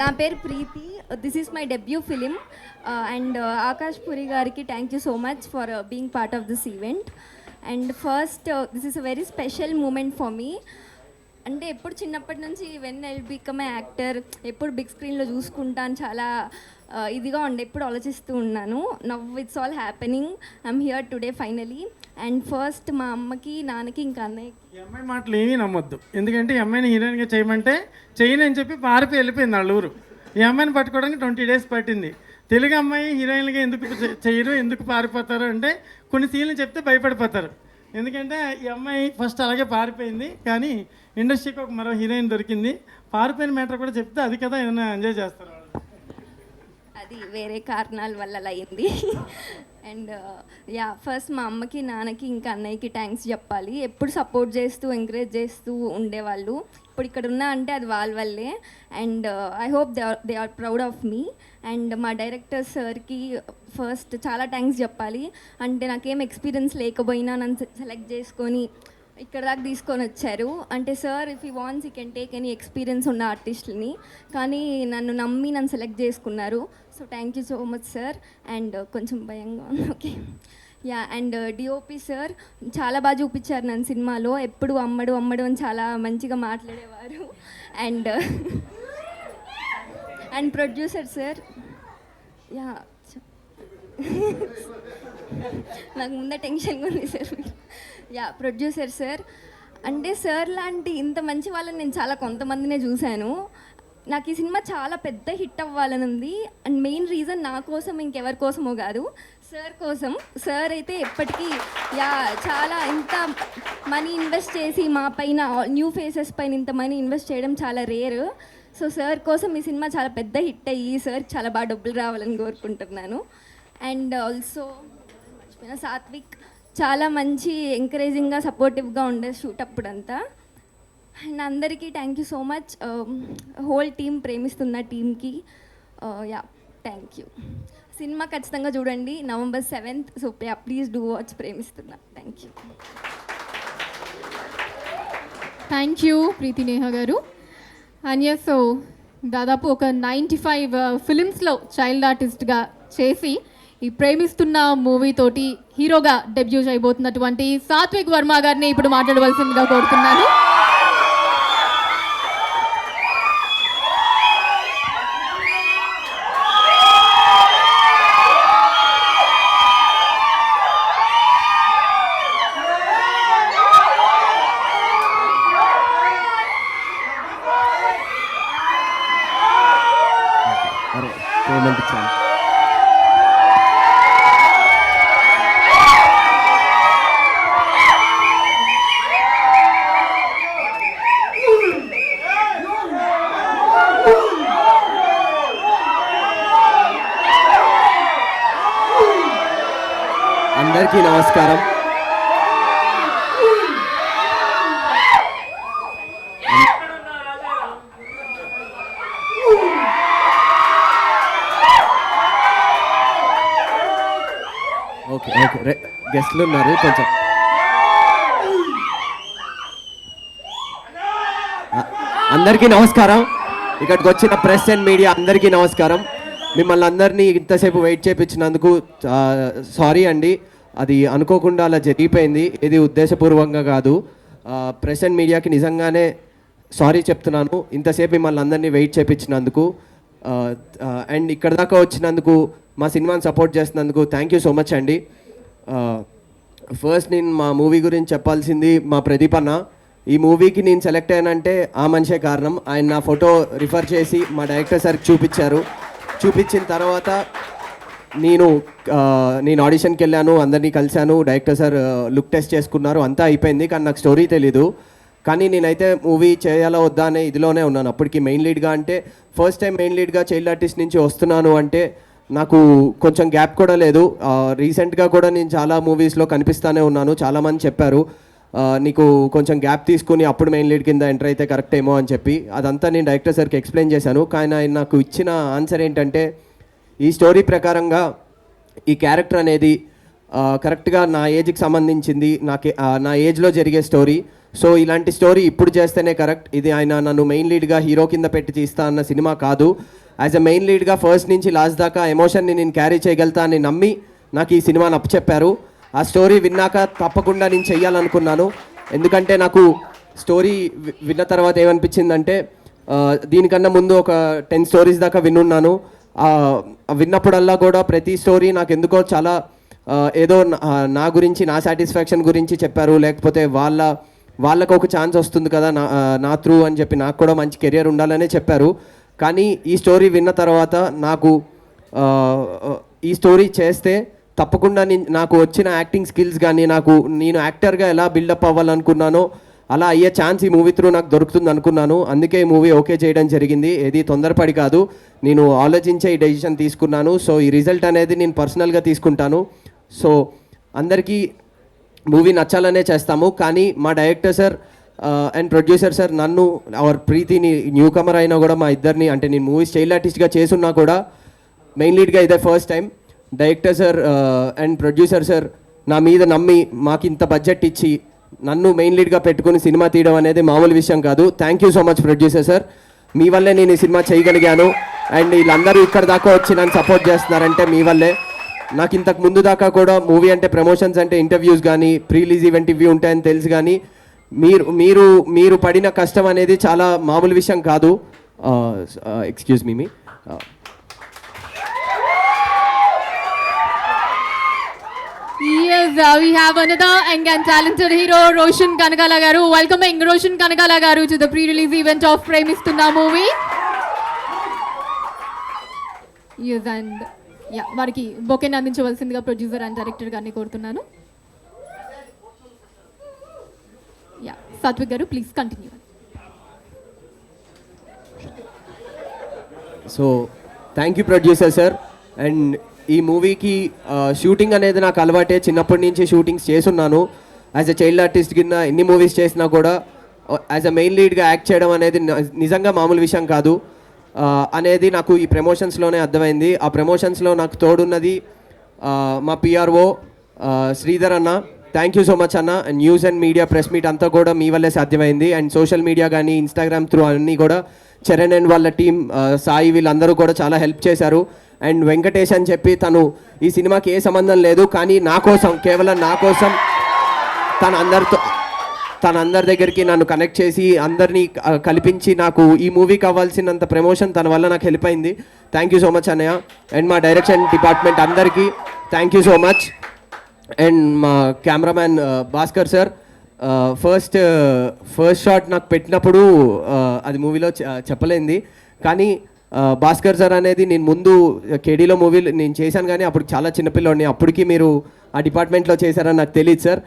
నా పేరు Preethi, this is my debut film. And Akash Puri గారికి thank you so much for being part of this event. And first, this is a very special moment for me. అంటే ఎప్పుడు చిన్నప్పటి నుంచి when I become a actor, ఎప్పుడు big స్క్రీన్లో చూసుకుంటాను, చాలా ఇదిగా ఉండే, ఎప్పుడు ఆలోచిస్తూ ఉన్నాను. Now it's all happening. I'm here today finally. And first మా అమ్మకి, నాన్నకి, ఇంకా అన్నయ్యకి. ఈ అమ్మాయి మాటలు ఏమీ నమ్మొద్దు. ఎందుకంటే ఈ అమ్మాయిని హీరోయిన్గా చేయమంటే చేయనని చెప్పి పారిపోయి వెళ్ళిపోయింది వాళ్ళ ఊరు. ఈ అమ్మాయిని పట్టుకోవడానికి 20 days పట్టింది. తెలుగు అమ్మాయి హీరోయిన్గా ఎందుకు చేయరు, ఎందుకు పారిపోతారు అంటే కొన్ని సీన్లు చెప్తే భయపడిపోతారు. ఎందుకంటే ఈ అమ్మాయి ఫస్ట్ అలాగే పారిపోయింది, కానీ ఇండస్ట్రీకి ఒక మరో హీరోయిన్ దొరికింది. పారిపోయిన మ్యాటర్ కూడా చెప్తే అది కదా ఏదైనా ఎంజాయ్ చేస్తారు. అది వేరే కారణాల వల్ల అలా అయింది. అండ్ ఫస్ట్ మా అమ్మకి, నాన్నకి, ఇంకా అన్నయ్యకి థ్యాంక్స్ చెప్పాలి. ఎప్పుడు సపోర్ట్ చేస్తూ, ఎంకరేజ్ చేస్తూ ఉండేవాళ్ళు. ఇప్పుడు ఇక్కడ ఉన్నా అంటే అది వాళ్ళ వల్లే. And I hope they are proud of me. And మా డైరెక్టర్ సార్కి ఫస్ట్ చాలా థ్యాంక్స్ చెప్పాలి. అంటే నాకేం ఎక్స్పీరియన్స్ లేకపోయినా నన్ను సెలెక్ట్ చేసుకొని ఇక్కడ దాకా తీసుకొని వచ్చారు. అంటే sir if you wants you can take any experience ఉన్న ఆర్టిస్ట్ని, కానీ నన్ను నమ్మి నన్ను సెలెక్ట్ చేసుకున్నారు. So thank you so much sir. And కొంచెం భయంగా ఉంది. Okay yeah. And DOP sir చాలా బాగా చూపించారు నన్ను సినిమాలో. ఎప్పుడు అమ్మడు అమ్మడు అని చాలా మంచిగా మాట్లాడేవారు. And and producer sir, yeah నాకు ముందే టెన్షన్గా ఉంది సార్. యా ప్రొడ్యూసర్ సార్, అంటే సార్ లాంటి ఇంత మంచి వాళ్ళని నేను చాలా కొంతమందినే చూశాను. నాకు ఈ సినిమా చాలా పెద్ద హిట్ అవ్వాలని ఉంది. అండ్ మెయిన్ రీజన్ నా కోసం, ఇంకెవరి కోసమో కాదు, సార్ కోసం. సార్ అయితే ఎప్పటికీ యా చాలా ఇంత మనీ ఇన్వెస్ట్ చేసి మా పైన న్యూ ఫేసెస్ పైన ఇంత మనీ ఇన్వెస్ట్ చేయడం చాలా రేర్. సో సార్ కోసం ఈ సినిమా చాలా పెద్ద హిట్ అయ్యి సార్ చాలా బాగా డబ్బులు రావాలని కోరుకుంటున్నాను. అండ్ ఆల్సో మర్చిపోయిన సాత్విక్ చాలా మంచి ఎంకరేజింగ్గా సపోర్టివ్గా ఉండే షూట్ అప్పుడంతా. అండ్ అందరికీ thank you so much. Whole team ప్రేమిస్తున్న టీమ్కి యా థ్యాంక్ యూ. సినిమా ఖచ్చితంగా చూడండి November 7th. So please do watch Premistunna. Thank you. Thank you Preethi Neha garu. And yes, so దాదాపు ఒక 95 ఫిలిమ్స్లో చైల్డ్ ఆర్టిస్ట్గా చేసి ఈ ప్రేమిస్తున్న మూవీ తోటి హీరోగా డెబ్యూ చేయబోతున్నటువంటి సాత్విక్ వర్మ గారిని ఇప్పుడు మాట్లాడవలసిందిగా కోరుతున్నాను. పేమెంట్ ఇచ్చాను. అందరికీ నమస్కారం. ఓకే ఓకే, గెస్ట్లు ఉన్నారు కొంచెం. అందరికీ నమస్కారం. ఇక్కడికి వచ్చిన ప్రెస్ అండ్ మీడియా అందరికీ నమస్కారం. మిమ్మల్ని అందరినీ ఇంతసేపు వెయిట్ చేయించినందుకు సారీ అండి. అది అనుకోకుండా అలా జరిగిపోయింది, ఇది ఉద్దేశపూర్వకంగా కాదు. ప్రెస్ అండ్ మీడియాకి నిజంగానే సారీ చెప్తున్నాను ఇంతసేపు మిమ్మల్ని అందరినీ వెయిట్ చేయించినందుకు. అండ్ ఇక్కడ దాకా వచ్చినందుకు, మా సినిమాని సపోర్ట్ చేసినందుకు థ్యాంక్ యూ సో మచ్ అండి. ఫస్ట్ నేను మా మూవీ గురించి చెప్పాల్సింది మా ప్రదీప్ అన్న. ఈ మూవీకి నేను సెలెక్ట్ అయ్యానంటే ఆ మనిషే కారణం. ఆయన నా ఫోటో రిఫర్ చేసి మా డైరెక్టర్ సార్కి చూపించారు. చూపించిన తర్వాత నేను ఆడిషన్కి వెళ్ళాను, అందరినీ కలిశాను. డైరెక్టర్ సార్ లుక్ టెస్ట్ చేసుకున్నారు, అంతా అయిపోయింది. కానీ నాకు స్టోరీ తెలీదు. కానీ నేనైతే మూవీ చేయాలా వద్దా అనే ఇదిలోనే ఉన్నాను. అప్పటికి మెయిన్ లీడ్గా, అంటే ఫస్ట్ టైం మెయిన్ లీడ్గా చైల్డ్ ఆర్టిస్ట్ నుంచి వస్తున్నాను అంటే నాకు కొంచెం గ్యాప్ కూడా లేదు. రీసెంట్గా కూడా నేను చాలా మూవీస్లో కనిపిస్తూనే ఉన్నాను. చాలామంది చెప్పారు నీకు కొంచెం గ్యాప్ తీసుకుని అప్పుడు మెయిన్ లీడ్ కింద ఎంటర్ అయితే కరెక్ట్ ఏమో అని చెప్పి. అదంతా నేను డైరెక్టర్ సార్కి ఎక్స్ప్లెయిన్ చేశాను. కానీ ఆయన నాకు ఇచ్చిన ఆన్సర్ ఏంటంటే, ఈ స్టోరీ ప్రకారంగా ఈ క్యారెక్టర్ అనేది కరెక్ట్గా నా ఏజ్కి సంబంధించింది, నా ఏజ్లో జరిగే స్టోరీ. సో ఇలాంటి స్టోరీ ఇప్పుడు చేస్తేనే కరెక్ట్. ఇది ఆయన నన్ను మెయిన్ లీడ్గా హీరో కింద పెట్టి తీస్తా అన్న సినిమా కాదు. యాజ్ ఎ మెయిన్ లీడ్గా ఫస్ట్ నుంచి లాస్ట్ దాకా ఎమోషన్ని నేను క్యారీ చేయగలుగుతా అని నమ్మి నాకు ఈ సినిమాని అప్పచెప్పారు. ఆ స్టోరీ విన్నాక తప్పకుండా నేను చెయ్యాలనుకున్నాను. ఎందుకంటే నాకు స్టోరీ విన్న తర్వాత ఏమనిపించిందంటే, దీనికన్నా ముందు ఒక 10 స్టోరీస్ దాకా వినున్నాను. విన్నప్పుడల్లా కూడా ప్రతి స్టోరీ నాకు ఎందుకో చాలా ఏదో నా గురించి, నా సాటిస్ఫాక్షన్ గురించి చెప్పారు. లేకపోతే వాళ్ళకు ఒక ఛాన్స్ వస్తుంది కదా నా త్రూ అని చెప్పి, నాకు కూడా మంచి కెరియర్ ఉండాలనే చెప్పారు. కానీ ఈ స్టోరీ విన్న తర్వాత నాకు ఈ స్టోరీ చేస్తే తప్పకుండా నాకు వచ్చిన యాక్టింగ్ స్కిల్స్ కానీ, నేను యాక్టర్గా ఎలా బిల్డప్ అవ్వాలనుకున్నానో అలా అయ్యే ఛాన్స్ ఈ మూవీ త్రూ నాకు దొరుకుతుంది అనుకున్నాను. అందుకే ఈ మూవీ ఓకే చేయడం జరిగింది. ఏది తొందరపడి కాదు, నేను ఆలోచించే ఈ డెసిషన్ తీసుకున్నాను. సో ఈ రిజల్ట్ అనేది నేను పర్సనల్గా తీసుకుంటాను. సో అందరికీ మూవీ నచ్చాలనే చేస్తాము. కానీ మా director sir and producer sir నన్ను, అవర్ ప్రీతిని, న్యూ కమర్ అయినా కూడా మా ఇద్దరిని, అంటే నేను మూవీస్ చైల్డ్ ఆర్టిస్ట్గా చేసున్నా కూడా మెయిన్ లీడ్గా ఇదే first time. Director sir and producer sir నా మీద నమ్మి మాకు ఇంత బడ్జెట్ ఇచ్చి నన్ను మెయిన్ లీడ్గా పెట్టుకుని సినిమా తీయడం అనేది మామూలు విషయం కాదు. Thank you so much producer sir. మీ వల్లే నేను ఈ సినిమా చేయగలిగాను. అండ్ వీళ్ళందరూ ఇక్కడ దాకా వచ్చి నన్ను సపోర్ట్ చేస్తున్నారంటే మీ వల్లే. నాకు ఇంతకు ముందు దాకా కూడా మూవీ అంటే ప్రమోషన్స్ అంటే ఇంటర్వ్యూస్ కానీ ప్రీ రిలీజ్ ఈవెంట్ ఇవి ఉంటాయని తెలుసు, కానీ మీరు పడిన కష్టం అనేది చాలా మామూలు విషయం కాదు. Excuse me. Yes, we have another young and talented hero, Roshan Kanagala garu. Welcoming Roshan Kanagala garu to the pre-release event of Premistunna movie. Yes, and yeah, వారికి బొకేని అందించవలసిందిగా ప్రొడ్యూసర్ అండ్ డైరెక్టర్ గారిని కోరుతున్నాను. Yeah, Satvik garu please continue. So thank you producer sir. And ఈ మూవీకి shooting అనేది నాకు అలవాటే, చిన్నప్పటి నుంచి షూటింగ్స్ చేసున్నాను. యాజ్ అ చైల్డ్ ఆర్టిస్ట్ కింద ఎన్ని మూవీస్ చేసినా కూడా యాజ్ అ మెయిన్ లీడ్గా యాక్ట్ చేయడం అనేది నిజంగా మామూలు విషయం కాదు అనేది నాకు ఈ ప్రమోషన్స్లోనే అర్థమైంది. ఆ ప్రమోషన్స్లో నాకు తోడున్నది మా పిఆర్ఓ శ్రీధర్ అన్న. థ్యాంక్ యూ సో మచ్ అన్న. News and media press meet అంతా కూడా మీ వల్లే సాధ్యమైంది. అండ్ సోషల్ మీడియా కానీ ఇన్స్టాగ్రామ్ త్రూ అన్నీ కూడా చరణ్ అండ్ వాళ్ళ టీం సాయి వీళ్ళందరూ కూడా చాలా హెల్ప్ చేశారు. అండ్ వెంకటేష్ అని చెప్పి తను ఈ సినిమాకి ఏ సంబంధం లేదు, కానీ నా కోసం, కేవలం నా కోసం తన అందరి దగ్గరికి నన్ను కనెక్ట్ చేసి అందరినీ కల్పించి నాకు ఈ మూవీకి అవ్వాల్సినంత ప్రమోషన్ తన వల్ల నాకు హెల్ప్ అయింది. థ్యాంక్ యూ సో మచ్ అన్నయ్య. అండ్ మా డైరెక్షన్ డిపార్ట్మెంట్ అందరికీ thank you so much. And మా cameraman Bhaskar sir first shot నాకు పెట్టినప్పుడు అది మూవీలో చెప్పలేంది, కానీ భాస్కర్ సార్ అనేది నేను ముందు కేడీలో మూవీలు నేను చేశాను, కానీ అప్పుడు చాలా చిన్నపిల్లని, అప్పటికి మీరు ఆ డిపార్ట్మెంట్లో చేశారని నాకు తెలియదు సార్.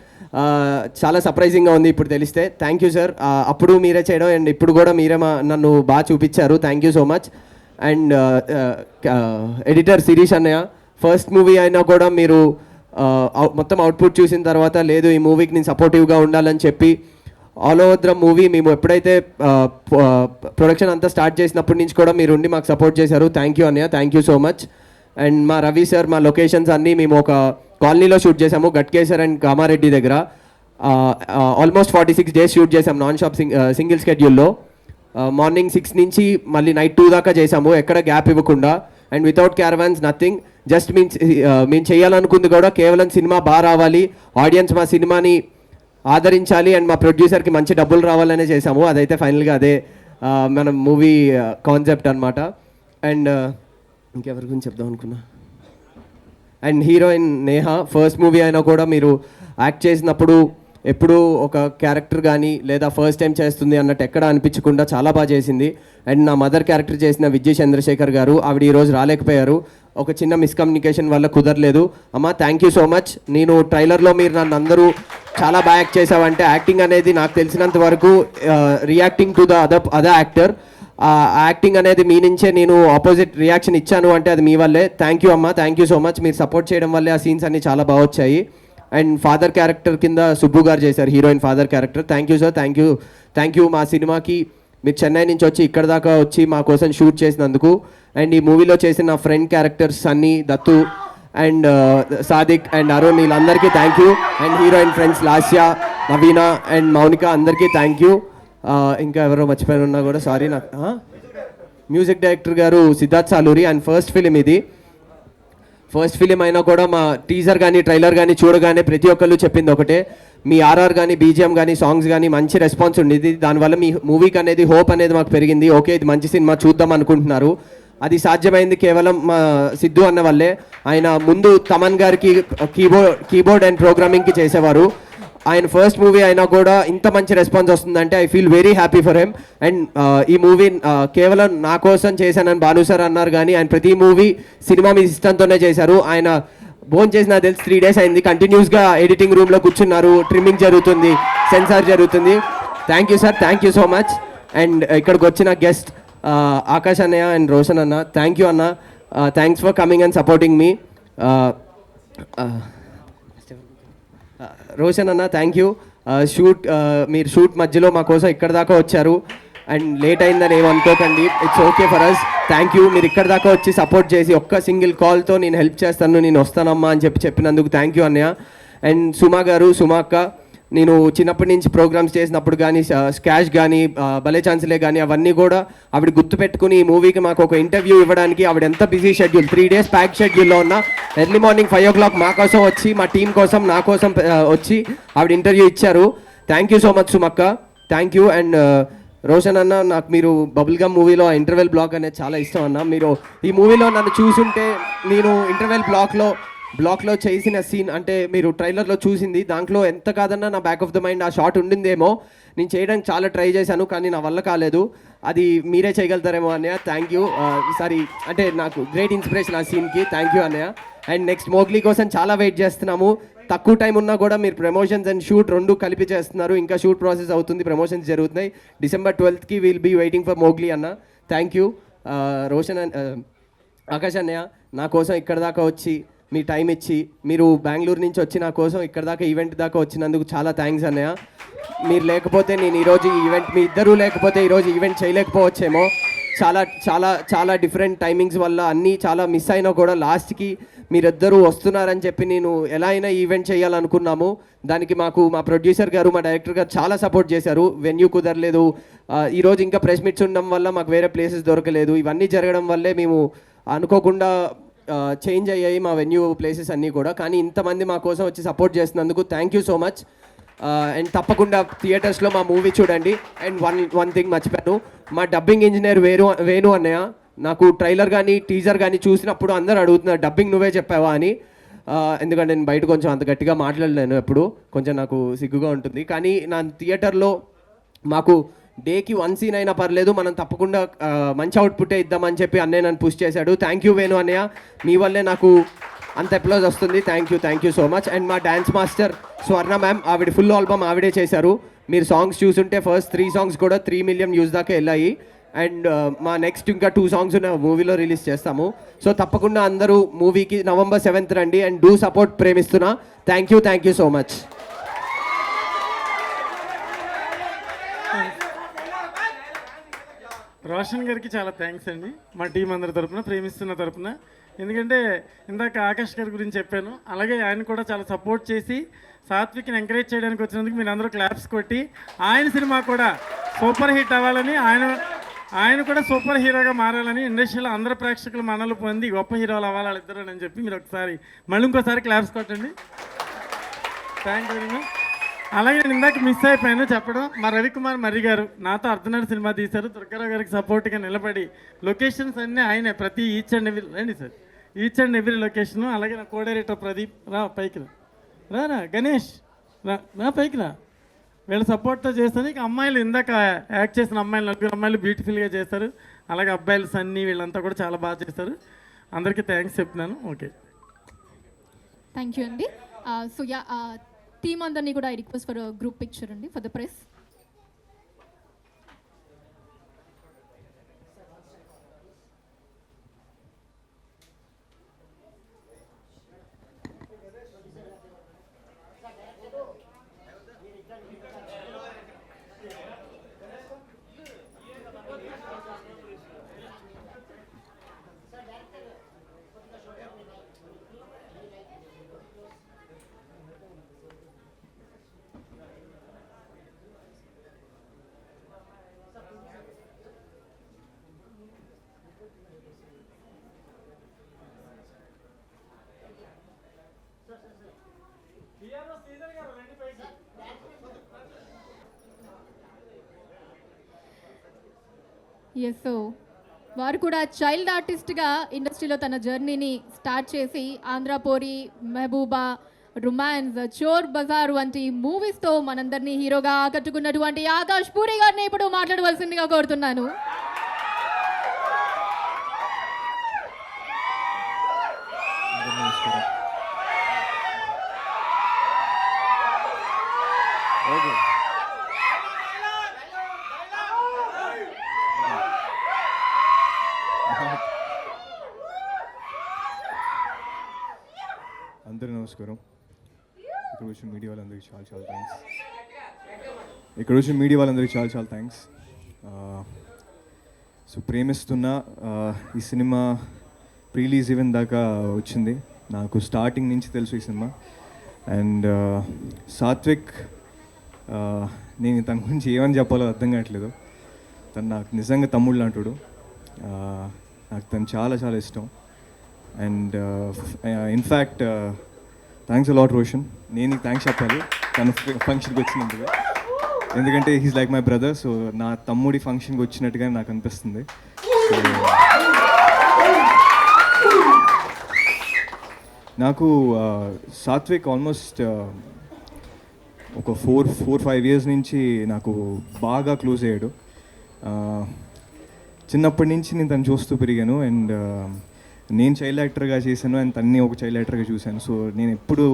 చాలా సర్ప్రైజింగ్గా ఉంది ఇప్పుడు తెలిస్తే. Thank you sir. అప్పుడు మీరే చేయడం అండ్ ఇప్పుడు కూడా మీరే నన్ను బాగా చూపించారు. Thank you so much. And editor Shirish అన్నయ్య, ఫస్ట్ మూవీ అయినా కూడా మీరు మొత్తం అవుట్పుట్ చూసిన తర్వాత లేదు ఈ మూవీకి నేను సపోర్టివ్గా ఉండాలని చెప్పి ఆల్ ఓవర్ ద మూవీ మేము ఎప్పుడైతే ప్రొడక్షన్ అంతా స్టార్ట్ చేసినప్పటి నుంచి కూడా మీరు ఉండి మాకు సపోర్ట్ చేశారు. థ్యాంక్ యూ అన్నయ్య, thank you so much. And మా రవి సార్, మా లొకేషన్స్ అన్నీ మేము ఒక కాలనీలో షూట్ చేసాము, గట్కేసర్ అండ్ కామారెడ్డి దగ్గర. ఆల్మోస్ట్ 46 days షూట్ చేసాం నాన్ షాప్ సింగిల్ స్కెడ్యూల్లో. మార్నింగ్ 6 నుంచి మళ్ళీ నైట్ 2 దాకా చేసాము, ఎక్కడ గ్యాప్ ఇవ్వకుండా. And without caravans nothing, just మేము చేయాలనుకుంది కూడా కేవలం సినిమా బాగా రావాలి, ఆడియన్స్ మా సినిమాని ఆదరించాలి అండ్ మా ప్రొడ్యూసర్కి మంచి డబ్బులు రావాలనే చేసాము. అదైతే ఫైనల్గా అదే మన మూవీ కాన్సెప్ట్ అనమాట. అండ్ ఇంకెవరి గురించి చెప్దాం అనుకున్నా, and heroine Neha, first movie అయినా కూడా మీరు యాక్ట్ చేసినప్పుడు ఎప్పుడూ ఒక క్యారెక్టర్ కానీ లేదా ఫస్ట్ టైం చేస్తుంది అన్నట్టు ఎక్కడ అనిపించకుండా చాలా బాగా చేసింది. అండ్ నా మదర్ క్యారెక్టర్ చేసిన విజయ్ చంద్రశేఖర్ గారు, ఆవిడ ఈరోజు రాలేకపోయారు, ఒక చిన్న మిస్కమ్యూనికేషన్ వల్ల కుదరలేదు. అమ్మ థ్యాంక్ యూ సో మచ్. నేను ట్రైలర్లో మీరు నన్ను అందరూ చాలా బాగా యాక్ట్ చేసావంటే, యాక్టింగ్ అనేది నాకు తెలిసినంత వరకు reacting to the other actor, ఆ యాక్టింగ్ అనేది మీ నుంచే నేను ఆపోజిట్ రియాక్షన్ ఇచ్చాను అంటే అది మీ వల్లే. థ్యాంక్ యూ అమ్మ, థ్యాంక్ యూ సో మచ్. మీరు సపోర్ట్ చేయడం వల్లే ఆ సీన్స్ అన్నీ చాలా బాగా వచ్చాయి. అండ్ ఫాదర్ క్యారెక్టర్ కింద సుబ్బు గారు చేశారు, heroine father character. Thank you sir, thank you మా సినిమాకి మీరు చెన్నై నుంచి వచ్చి ఇక్కడ దాకా వచ్చి మా కోసం షూట్ చేసినందుకు. అండ్ ఈ మూవీలో చేసిన నా friend characters Sunny, Dattu and Sadiq and Arun, వీళ్ళందరికీ thank you. And heroine friends Lasya, Naveena and Mounika, అందరికీ థ్యాంక్ యూ. ఇంకా ఎవరో మర్చిపోయిన ఉన్నా కూడా సారీ. నాకు మ్యూజిక్ డైరెక్టర్ గారు Siddharth Saluri. And first film అయినా కూడా మా టీజర్ కానీ ట్రైలర్ కానీ చూడగానే ప్రతి ఒక్కళ్ళు చెప్పింది ఒకటే, మీ ఆర్ఆర్ కానీ బీజిఎం కానీ సాంగ్స్ కానీ మంచి రెస్పాన్స్ ఉండేది, దానివల్ల మీ మూవీకి అనేది హోప్ అనేది మాకు పెరిగింది. ఓకే ఇది మంచి సినిమా చూద్దాం అనుకుంటున్నారు. అది సాధ్యమైంది కేవలం మా సిద్ధు అన్న వల్లే. ఆయన ముందు తమన్ గారికి కీబోర్డ్ అండ్ ప్రోగ్రామింగ్కి చేసేవారు. ఆయన ఫస్ట్ మూవీ అయినా కూడా ఇంత మంచి రెస్పాన్స్ వస్తుందంటే I feel very happy for him. And ఈ మూవీ కేవలం నా కోసం చేశానని భాను సార్ అన్నారు, కానీ ఆయన ప్రతి మూవీ సినిమా మీ ఇష్టంతోనే చేశారు. ఆయన బోన్ చేసి నాకు తెలిసి 3 days అయింది, కంటిన్యూస్గా ఎడిటింగ్ రూమ్లో కూర్చున్నారు, ట్రిమ్మింగ్ జరుగుతుంది, సెన్సార్ జరుగుతుంది. Thank you sir, thank you so much. And ఇక్కడికి వచ్చిన గెస్ట్ ఆకాష్ అన్నయ్య అండ్ రోషన్ అన్న, థ్యాంక్ యూ అన్న, thanks for coming and supporting మీ. రోషన్ అన్న థ్యాంక్ యూ. మీరు షూట్ మధ్యలో మా కోసం ఇక్కడ దాకా వచ్చారు అండ్ లేట్ అయిందని ఏమనుకోకండి, it's okay for us. Thank you, మీరు ఇక్కడ దాకా వచ్చి సపోర్ట్ చేసి ఒక్క సింగిల్ కాల్తో నేను హెల్ప్ చేస్తాను, నేను వస్తానమ్మా అని చెప్పినందుకు థ్యాంక్ యూ అన్నయ్య. అండ్ సుమా గారు, సుమా అక్క, నేను చిన్నప్పటి నుంచి ప్రోగ్రామ్స్ చేసినప్పుడు కానీ స్కాష్ కానీ భలే ఛాన్సులే కానీ అవన్నీ కూడా ఆవిడ గుర్తుపెట్టుకుని ఈ మూవీకి మాకు ఒక ఇంటర్వ్యూ ఇవ్వడానికి ఆవిడ ఎంత బిజీ షెడ్యూల్ 3 days ప్యాక్ షెడ్యూల్లో ఉన్న ఎర్లీ మార్నింగ్ 5 o'clock మా కోసం వచ్చి మా టీం కోసం నా కోసం వచ్చి ఆవిడ ఇంటర్వ్యూ ఇచ్చారు. థ్యాంక్ యూ సో మచ్ సుమక్క, థ్యాంక్ యూ. అండ్ రోషన్ అన్న, నాకు మీరు బబుల్ గమ్ మూవీలో ఆ ఇంటర్వెల్ బ్లాక్ అనేది చాలా ఇష్టం అన్న. మీరు ఈ మూవీలో నన్ను చూసుంటే నేను ఇంటర్వెల్ బ్లాక్లో చేసిన సీన్ అంటే మీరు ట్రైలర్లో చూసింది, దాంట్లో ఎంత కాదన్నా నా బ్యాక్ ఆఫ్ ద మైండ్ ఆ షాట్ ఉండిందేమో. నేను చేయడానికి చాలా ట్రై చేశాను కానీ నా వల్ల కాలేదు. అది మీరే చేయగలుగుతారేమో అన్నయ్య. Thank you. సారీ అంటే నాకు గ్రేట్ ఇన్స్పిరేషన్ ఆ సీన్కి. థ్యాంక్ యూ అన్నయ్య. అండ్ నెక్స్ట్ మోగ్లీ కోసం చాలా వెయిట్ చేస్తున్నాము. తక్కువ టైం ఉన్నా కూడా మీరు ప్రమోషన్స్ అండ్ షూట్ రెండు కలిపి చేస్తున్నారు. ఇంకా షూట్ ప్రాసెస్ అవుతుంది, ప్రమోషన్స్ జరుగుతున్నాయి. December 12th will be waiting for Mowgli అన్న. Thank you. రోషన్ ఆకాష్ అన్నయ్య, నా కోసం ఇక్కడ దాకా వచ్చి మీ టైం ఇచ్చి మీరు బెంగళూరు నుంచి వచ్చి నా కోసం ఇక్కడ దాకా ఈవెంట్ దాకా వచ్చినందుకు చాలా థ్యాంక్స్ అన్నయ్య. మీరు లేకపోతే నేను ఈరోజు ఈ ఈవెంట్, మీ ఇద్దరూ లేకపోతే ఈరోజు ఈవెంట్ చేయలేకపోవచ్చేమో. చాలా చాలా చాలా డిఫరెంట్ టైమింగ్స్ వల్ల అన్నీ చాలా మిస్ అయినా కూడా లాస్ట్కి మీరిద్దరూ వస్తున్నారని చెప్పి నేను ఎలా అయినా ఈవెంట్ చేయాలనుకున్నాము. దానికి మాకు మా ప్రొడ్యూసర్ గారు, మా డైరెక్టర్ గారు చాలా సపోర్ట్ చేశారు. వెన్యూ కుదరలేదు, ఈరోజు ఇంకా ప్రెస్ మీట్స్ ఉండడం వల్ల మాకు వేరే ప్లేసెస్ దొరకలేదు. ఇవన్నీ జరగడం వల్లే మేము అనుకోకుండా చేంజ్ అయ్యాయి మా వెన్యూ ప్లేసెస్ అన్నీ కూడా. కానీ ఇంతమంది మా కోసం వచ్చి సపోర్ట్ చేసినందుకు thank you so much. And తప్పకుండా థియేటర్స్లో మా మూవీ చూడండి. అండ్ వన్ థింగ్ మర్చిపోయాను, మా డబ్బింగ్ ఇంజనీర్ వేణు అన్నయ్య నాకు ట్రైలర్ కానీ టీజర్ కానీ చూసినప్పుడు అందరూ అడుగుతున్నారు డబ్బింగ్ నువ్వే చెప్పావా అని. ఎందుకంటే నేను బయట కొంచెం అంత గట్టిగా మాట్లాడలేను, ఎప్పుడు కొంచెం నాకు సిగ్గుగా ఉంటుంది. కానీ నా థియేటర్లో మాకు డేకి 1 scene అయినా పర్లేదు, మనం తప్పకుండా మంచి అవుట్పుట్టే ఇద్దామని చెప్పి అన్నయ్య నన్ను పుష్ చేశాడు. థ్యాంక్ యూ వేణు అన్నయ్య, మీ వల్లే నాకు అంత అప్లాజ్ వస్తుంది. Thank you so much. And మా డాన్స్ మాస్టర్ స్వర్ణ మ్యామ్, ఆవిడ ఫుల్ ఆల్బమ్ ఆవిడే చేశారు. మీరు సాంగ్స్ చూసుంటే ఫస్ట్ 3 songs కూడా 3 million views దాకా వెళ్ళాయి. అండ్ మా నెక్స్ట్ ఇంకా 2 songs మూవీలో రిలీజ్ చేస్తాము. సో తప్పకుండా అందరూ మూవీకి November 7th రండి అండ్ డూ సపోర్ట్. ప్రేమిస్తున్నా. Thank you so much. Roshan గారికి చాలా థ్యాంక్స్ అండి, మా టీం అందరి తరపున, ప్రేమిస్తున్న తరపున. ఎందుకంటే ఇందాక ఆకాష్ గారి గురించి చెప్పాను, అలాగే ఆయన కూడా చాలా సపోర్ట్ చేసి సాత్విక్ని ఎంకరేజ్ చేయడానికి వచ్చినందుకు మీరు అందరూ క్లాప్స్ కొట్టి ఆయన సినిమా కూడా సూపర్ హిట్ అవ్వాలని, ఆయన కూడా సూపర్ హీరోగా మారాలని, ఇండస్ట్రీలో అందరు ప్రేక్షకులు మనలు పొంది గొప్ప హీరోలు అవ్వాలి వాళ్ళిద్దరు అని చెప్పి మీరు ఒకసారి మళ్ళీ ఇంకోసారి క్లాప్స్ కొట్టండి. Thank you very much. అలాగే నేను ఇందాక మిస్ అయిపోయాను చెప్పడం, మా రవికుమార్ మర్రి గారు నాతో అర్ధనాడు సినిమా తీశారు. దుర్గారావు గారికి సపోర్ట్గా నిలబడి లొకేషన్స్ అన్నీ ఆయనే, ప్రతి ఈచ్ అండ్ ఎవ్రీ లొకేషను. అలాగే నా కో డైరెక్టర్ ప్రదీప్, పైకి రా గణేష్, రా పైకి రా. వీళ్ళ సపోర్ట్తో చేస్తాను. ఇక అమ్మాయిలు ఇందాక యాక్ట్ చేసిన అమ్మాయిలు 4 అమ్మాయిలు బ్యూటిఫుల్గా చేస్తారు. అలాగే అబ్బాయిలు సన్నీ వీళ్ళంతా కూడా చాలా బాగా చేస్తారు. అందరికీ థ్యాంక్స్ చెప్తున్నాను. ఓకే, థ్యాంక్ యూ అండి. సో యా, టీమ్ అందరినీ కూడా I request for group picture అండి for the press. Yes, so వారు కూడా చైల్డ్ ఆర్టిస్ట్గా ఇండస్ట్రీలో తన జర్నీని స్టార్ట్ చేసి ఆంధ్రపోరి, మెహబూబా, రొమాన్స్, చోర్ బజార్ వంటి మూవీస్తో మనందరినీ హీరోగా ఆకట్టుకున్నటువంటి ఆకాష్ పూరి గారిని ఇప్పుడు మాట్లాడవలసిందిగా కోరుతున్నాను. అందరూ నమస్కారం. ఇక్కడ వచ్చిన మీడియా వాళ్ళందరికీ చాలా థ్యాంక్స్. సో ప్రేమిస్తున్నా ఈ సినిమా ప్రీలీజ్ ఈవెంట్ దాకా వచ్చింది. నాకు స్టార్టింగ్ నుంచి తెలుసు ఈ సినిమా. అండ్ సాత్విక్ నేను తన గురించి ఏమని చెప్పాలో అర్థం కావట్లేదు. తను నాకు నిజంగా తమ్ముడు లాంటుడు. నాకు తను చాలా చాలా ఇష్టం. And in fact thanks a lot Roshan. నేను నీకు థ్యాంక్స్ చెప్పాలి తను ఫంక్షన్కి వచ్చినందుకు. ఎందుకంటే he's like my brother. So నా తమ్ముడి ఫంక్షన్కి వచ్చినట్టుగా నాకు అనిపిస్తుంది. నాకు సాత్విక్ ఆల్మోస్ట్ ఒక 4-5 ఇయర్స్ నుంచి నాకు బాగా క్లోజ్ అయ్యాడు. చిన్నప్పటి నుంచి నేను తను చూస్తూ పెరిగాను. అండ్ నేను చైల్డ్ యాక్టర్గా చేశాను అండ్ తన్ని ఒక చైల్డ్ యాక్టర్గా చూశాను. సో నేను ఎప్పుడు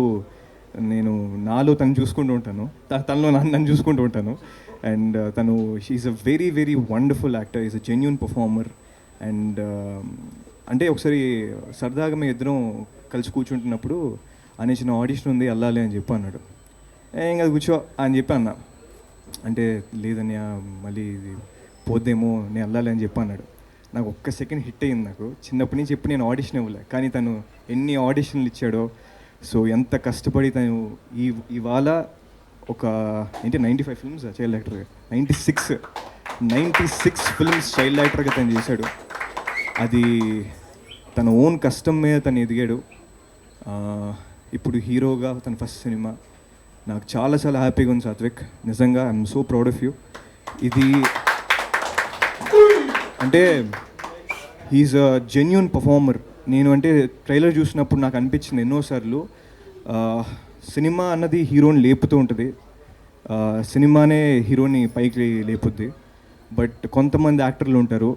నాలో తను చూసుకుంటూ ఉంటాను, తనలో నన్ను చూసుకుంటూ ఉంటాను. అండ్ తను she is a very very wonderful actor, is a genuine performer. And అంటే ఒకసారి సరదాగా మేము ఇద్దరం కలిసి కూర్చుంటున్నప్పుడు అనే చిన్న ఆడిషన్ ఉంది వెళ్ళాలి అని చెప్పి అన్నాడు. ఏం కాదు కూర్చో అని చెప్పి అన్నా. అంటే లేదని మళ్ళీ ఇది పోద్దేమో నేను వెళ్ళాలి అని చెప్పి అన్నాడు. నాకు ఒక్క సెకండ్ హిట్ అయ్యింది. నాకు చిన్నప్పటి నుంచి ఎప్పుడు నేను ఆడిషన్ ఇవ్వలే, కానీ తను ఎన్ని ఆడిషన్లు ఇచ్చాడో. సో ఎంత కష్టపడి తను ఇవాళ ఒక 95 ఫిల్మ్స్ చైల్డ్ యాక్టర్గా, 96 ఫిల్మ్స్ చైల్డ్ యాక్టర్గా తను చేశాడు. అది తన ఓన్ కష్టం మీద తను ఎదిగాడు. ఇప్పుడు హీరోగా తన ఫస్ట్ సినిమా. నాకు చాలా చాలా హ్యాపీగా ఉంది సాత్విక్, నిజంగా I'm so proud of you. ఇది అంటే హీఈస్ అ జెన్యూన్ పర్ఫార్మర్. నేను అంటే ట్రైలర్ చూసినప్పుడు నాకు అనిపించింది ఎన్నోసార్లు సినిమా అన్నది హీరోని లేపుతూ ఉంటుంది, సినిమానే హీరోని పైకి లేపుద్ది. బట్ కొంతమంది యాక్టర్లు ఉంటారు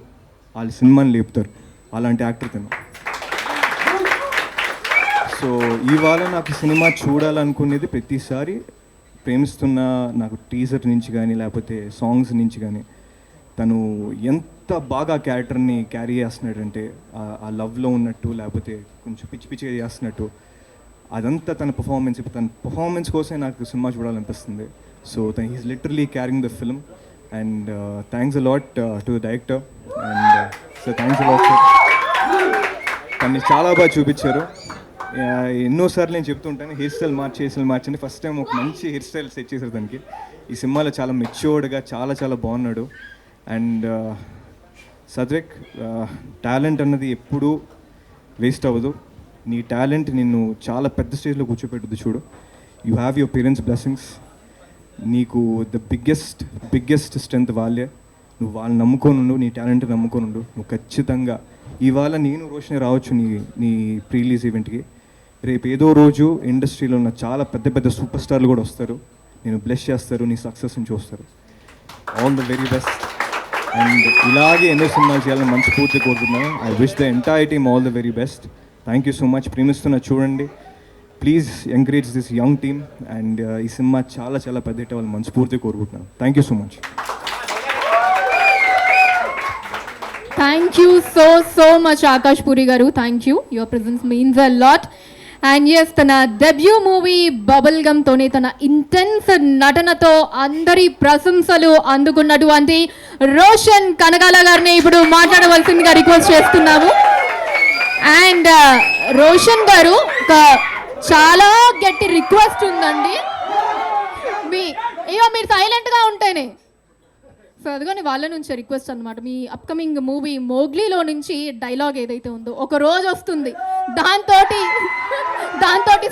వాళ్ళు సినిమాని లేపుతారు, అలాంటి యాక్టర్ తను. సో ఇవాళ నాకు సినిమా చూడాలనుకునేది ప్రతిసారి ప్రేమిస్తున్న నాకు టీజర్ నుంచి కానీ లేకపోతే సాంగ్స్ నుంచి కానీ తను ఎంత బాగా క్యారెక్టర్ని క్యారీ చేస్తున్నాడంటే ఆ లవ్లో ఉన్నట్టు లేకపోతే కొంచెం పిచ్చి పిచ్చిగా చేస్తున్నట్టు అదంతా తన పర్ఫార్మెన్స్. ఇప్పుడు తన పర్ఫార్మెన్స్ కోసమే నాకు సినిమా చూడాలనిపిస్తుంది. సో తను he's literally carrying the film. And thanks a lot to the director. And so thanks a lot sir, తన్ని చాలా బాగా చూపించారు. ఎన్నోసార్లు నేను చెప్తుంటాను హెయిర్ స్టైల్ మార్చండి. ఫస్ట్ టైం ఒక మంచి హెయిర్ స్టైల్ సెట్ చేశారు దానికి. ఈ సినిమాలో చాలా మెచ్యూర్డ్గా చాలా చాలా బాగున్నాడు. అండ్ సాత్విక్, టాలెంట్ అన్నది ఎప్పుడూ వేస్ట్ అవ్వదు. నీ టాలెంట్ నిన్ను చాలా పెద్ద స్టేజ్లో కూర్చోపెట్టుద్ది చూడు. You have your parents blessings. నీకు ద బిగ్గెస్ట్ స్ట్రెంత్ వాళ్ళే. నువ్వు వాళ్ళని నమ్ముకోనుండు, నీ టాలెంట్ నమ్ముకోనుండు. నువ్వు ఖచ్చితంగా ఇవాళ నేను రోషని రావచ్చు నీ ప్రీ రిలీజ్ ఈవెంట్కి. రేపు ఏదో రోజు ఇండస్ట్రీలో ఉన్న చాలా పెద్ద పెద్ద సూపర్ స్టార్లు కూడా వస్తారు, నేను బ్లెస్ చేస్తారు, నీ సక్సెస్ని చూస్తారు. All the very best. And ఇలాగే ఎన్నో సినిమాలు చేయాలని మనస్ఫూర్తిగా కోరుతున్నాను. I wish the entire team all the very best. Thank you so much. ప్రేమిస్తున్న చూడండి, please encourage this young team. And ఈ సినిమా చాలా చాలా పెద్ద హిట్ అవ్వాలని మనస్ఫూర్తిగా కోరుకుంటున్నాను. Thank you so much. Thank you so much Akash Puri garu. Thank you. Your presence means a lot. And yes, tana debut movie Bubblegum tone tana intense natanato andari prasansalu andukunnatuvanti Roshan Kanagala garni ipudu maatladavaల్సిందిగా request చేస్తున్నాము. And Roshan garu ఒక చాలా గట్టి request ఉందండి. మీరు సైలెంట్గా ఉంటేనే. So అదిగోని వాళ్ళ నుంచి రిక్వెస్ట్ అనమాట. మీ అప్కమింగ్ మూవీ మోగ్లీలో నుంచి డైలాగ్ ఏదైతే ఉందో ఒక రోజు వస్తుంది, దాంతో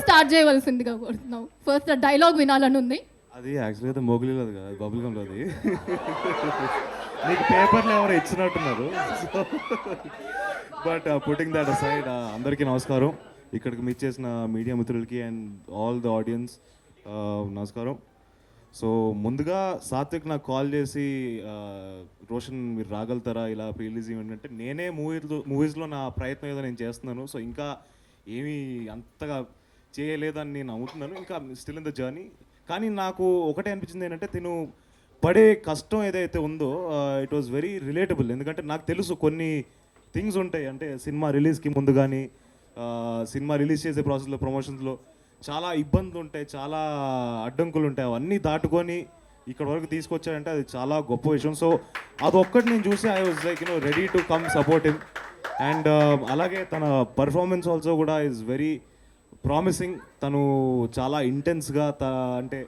స్టార్ట్ చేయవలసిందిగా కోరుతున్నాం. ఫస్ట్ డైలాగ్ వినాలని ఉంది. అది యాక్చువల్గా మోగ్లీలో కదా, బబుల్గంలో. అది నీకు పేపర్లు ఎవరు ఇచ్చినట్టున్నారు. బట్ పుట్టింగ్ దట్ అసైడ్, అందరికీ నమస్కారం. ఇక్కడికి మీట్ చేసిన మీడియా మిత్రులకి అండ్ ఆల్ ద ఆడియన్స్ నమస్కారం. సో ముందుగా సాత్విక్ నాకు కాల్ చేసి రోషన్ మీరు రాగలుగుతారా ఇలా ప్రీ రిలీజ్ ఈవెంట్ అంటే, నేనే మూవీస్లో నా ప్రయత్నం ఏదో నేను చేస్తున్నాను. సో ఇంకా ఏమీ అంతగా చేయలేదని నేను నమ్ముతున్నాను, ఇంకా స్టిల్ ఇన్ ద జర్నీ. కానీ నాకు ఒకటే అనిపించింది ఏంటంటే, తిను పడే కష్టం ఏదైతే ఉందో ఇట్ వాజ్ వెరీ రిలేటబుల్. ఎందుకంటే నాకు తెలుసు కొన్ని థింగ్స్ ఉంటాయి, అంటే సినిమా రిలీజ్కి ముందు కానీ సినిమా రిలీజ్ చేసే ప్రాసెస్లో ప్రమోషన్స్లో చాలా ఇబ్బందులు ఉంటాయి, చాలా అడ్డంకులు ఉంటాయి. అవన్నీ దాటుకొని ఇక్కడ వరకు తీసుకొచ్చాడంటే అది చాలా గొప్ప విషయం. సో అదొక్కటి నేను చూసి I was like ready to come support him. And అలాగే తన పర్ఫార్మెన్స్ ఆల్సో కూడా ఈజ్ వెరీ ప్రామిసింగ్. తను చాలా ఇంటెన్స్గా అంటే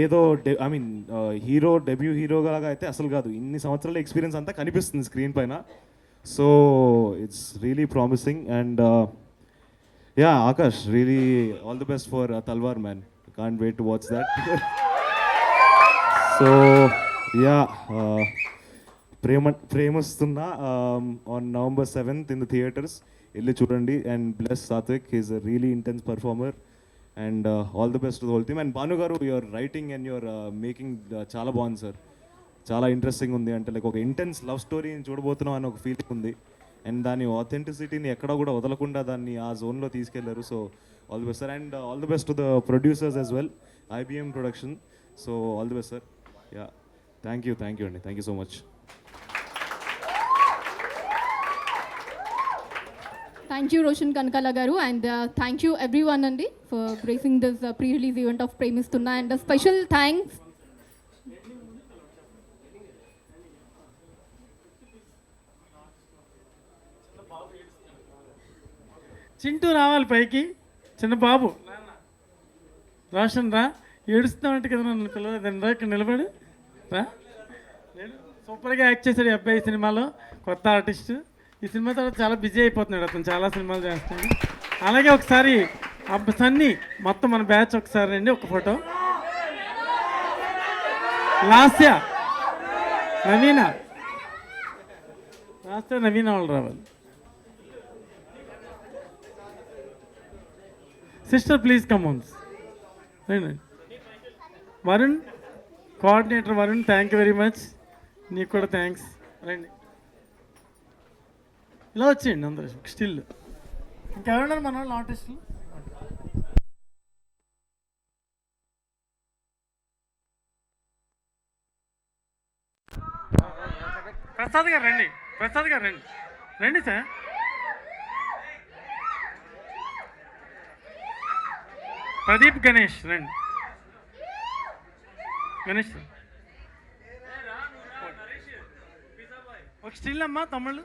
ఏదో ఐ మీన్ హీరో డెబ్యూ హీరోగా లాగా అయితే అసలు కాదు. ఇన్ని సంవత్సరాల ఎక్స్పీరియన్స్ అంతా కనిపిస్తుంది స్క్రీన్ పైన. So it's really promising. And yeah, Akash, really all the best for Talwar man. Can't wait to watch that. So yeah, Premistunna on November 7th in the theatres. వెళ్ళి చూడండి and bless Satvik. He's a really intense performer. And all the best to the whole team. And Bhanu garu, your writing and your making చాలా బాగుంది sir. చాలా interesting ఉంది. అంటే like ఒక intense love స్టోరీని చూడబోతున్నాం అని ఒక ఫీలింగ్ ఉంది. అండ్ దాని ఆథెంటిసిటీని ఎక్కడ కూడా వదలకుండా దాన్ని ఆ జోన్లో తీసుకెళ్లారు. So all the best sir. And all the best to the producers as well, IBM production. So all the best sir. Yeah, thank you అండి. Thank you so much. Thank you, Roshan Kanakala garu, and thank you everyone andi for gracing this pre-release event of Premistunna. And a special thanks Chintu రావాలి పైకి. చిన్న బాబు రోషన్ రా, ఏడుస్తున్నామంటే కదా నన్ను పిల్లలు రా, ఇక్కడ నిలబడి రా. నేను సూపర్గా యాక్ట్ చేశాడు ఈ అబ్బాయి సినిమాలో, కొత్త ఆర్టిస్ట్. ఈ సినిమా తర్వాత చాలా బిజీ అయిపోతున్నాడు అతను, చాలా సినిమాలు చేస్తాడు. అలాగే ఒకసారి సన్నీ మొత్తం మన బ్యాచ్ ఒకసారి రండి, ఒక ఫోటో. లాస్య, నవీన వాళ్ళు రావాలి. Sister please come on. రండి. Varun, coordinator Varun, thank you very much. నీకు కూడా థ్యాంక్స్. రండి, ఇలా వచ్చేయండి అందరూ. స్టిల్ ఇంకెవరున్నారు మన వాళ్ళు ఆర్టిస్టులు? ప్రసాద్ గారు రండి, రండి సార్. ప్రదీప్, గణేష్ రండి. గణేష్ ఒక స్టిల్ అమ్మా తమ్ముళ్ళు.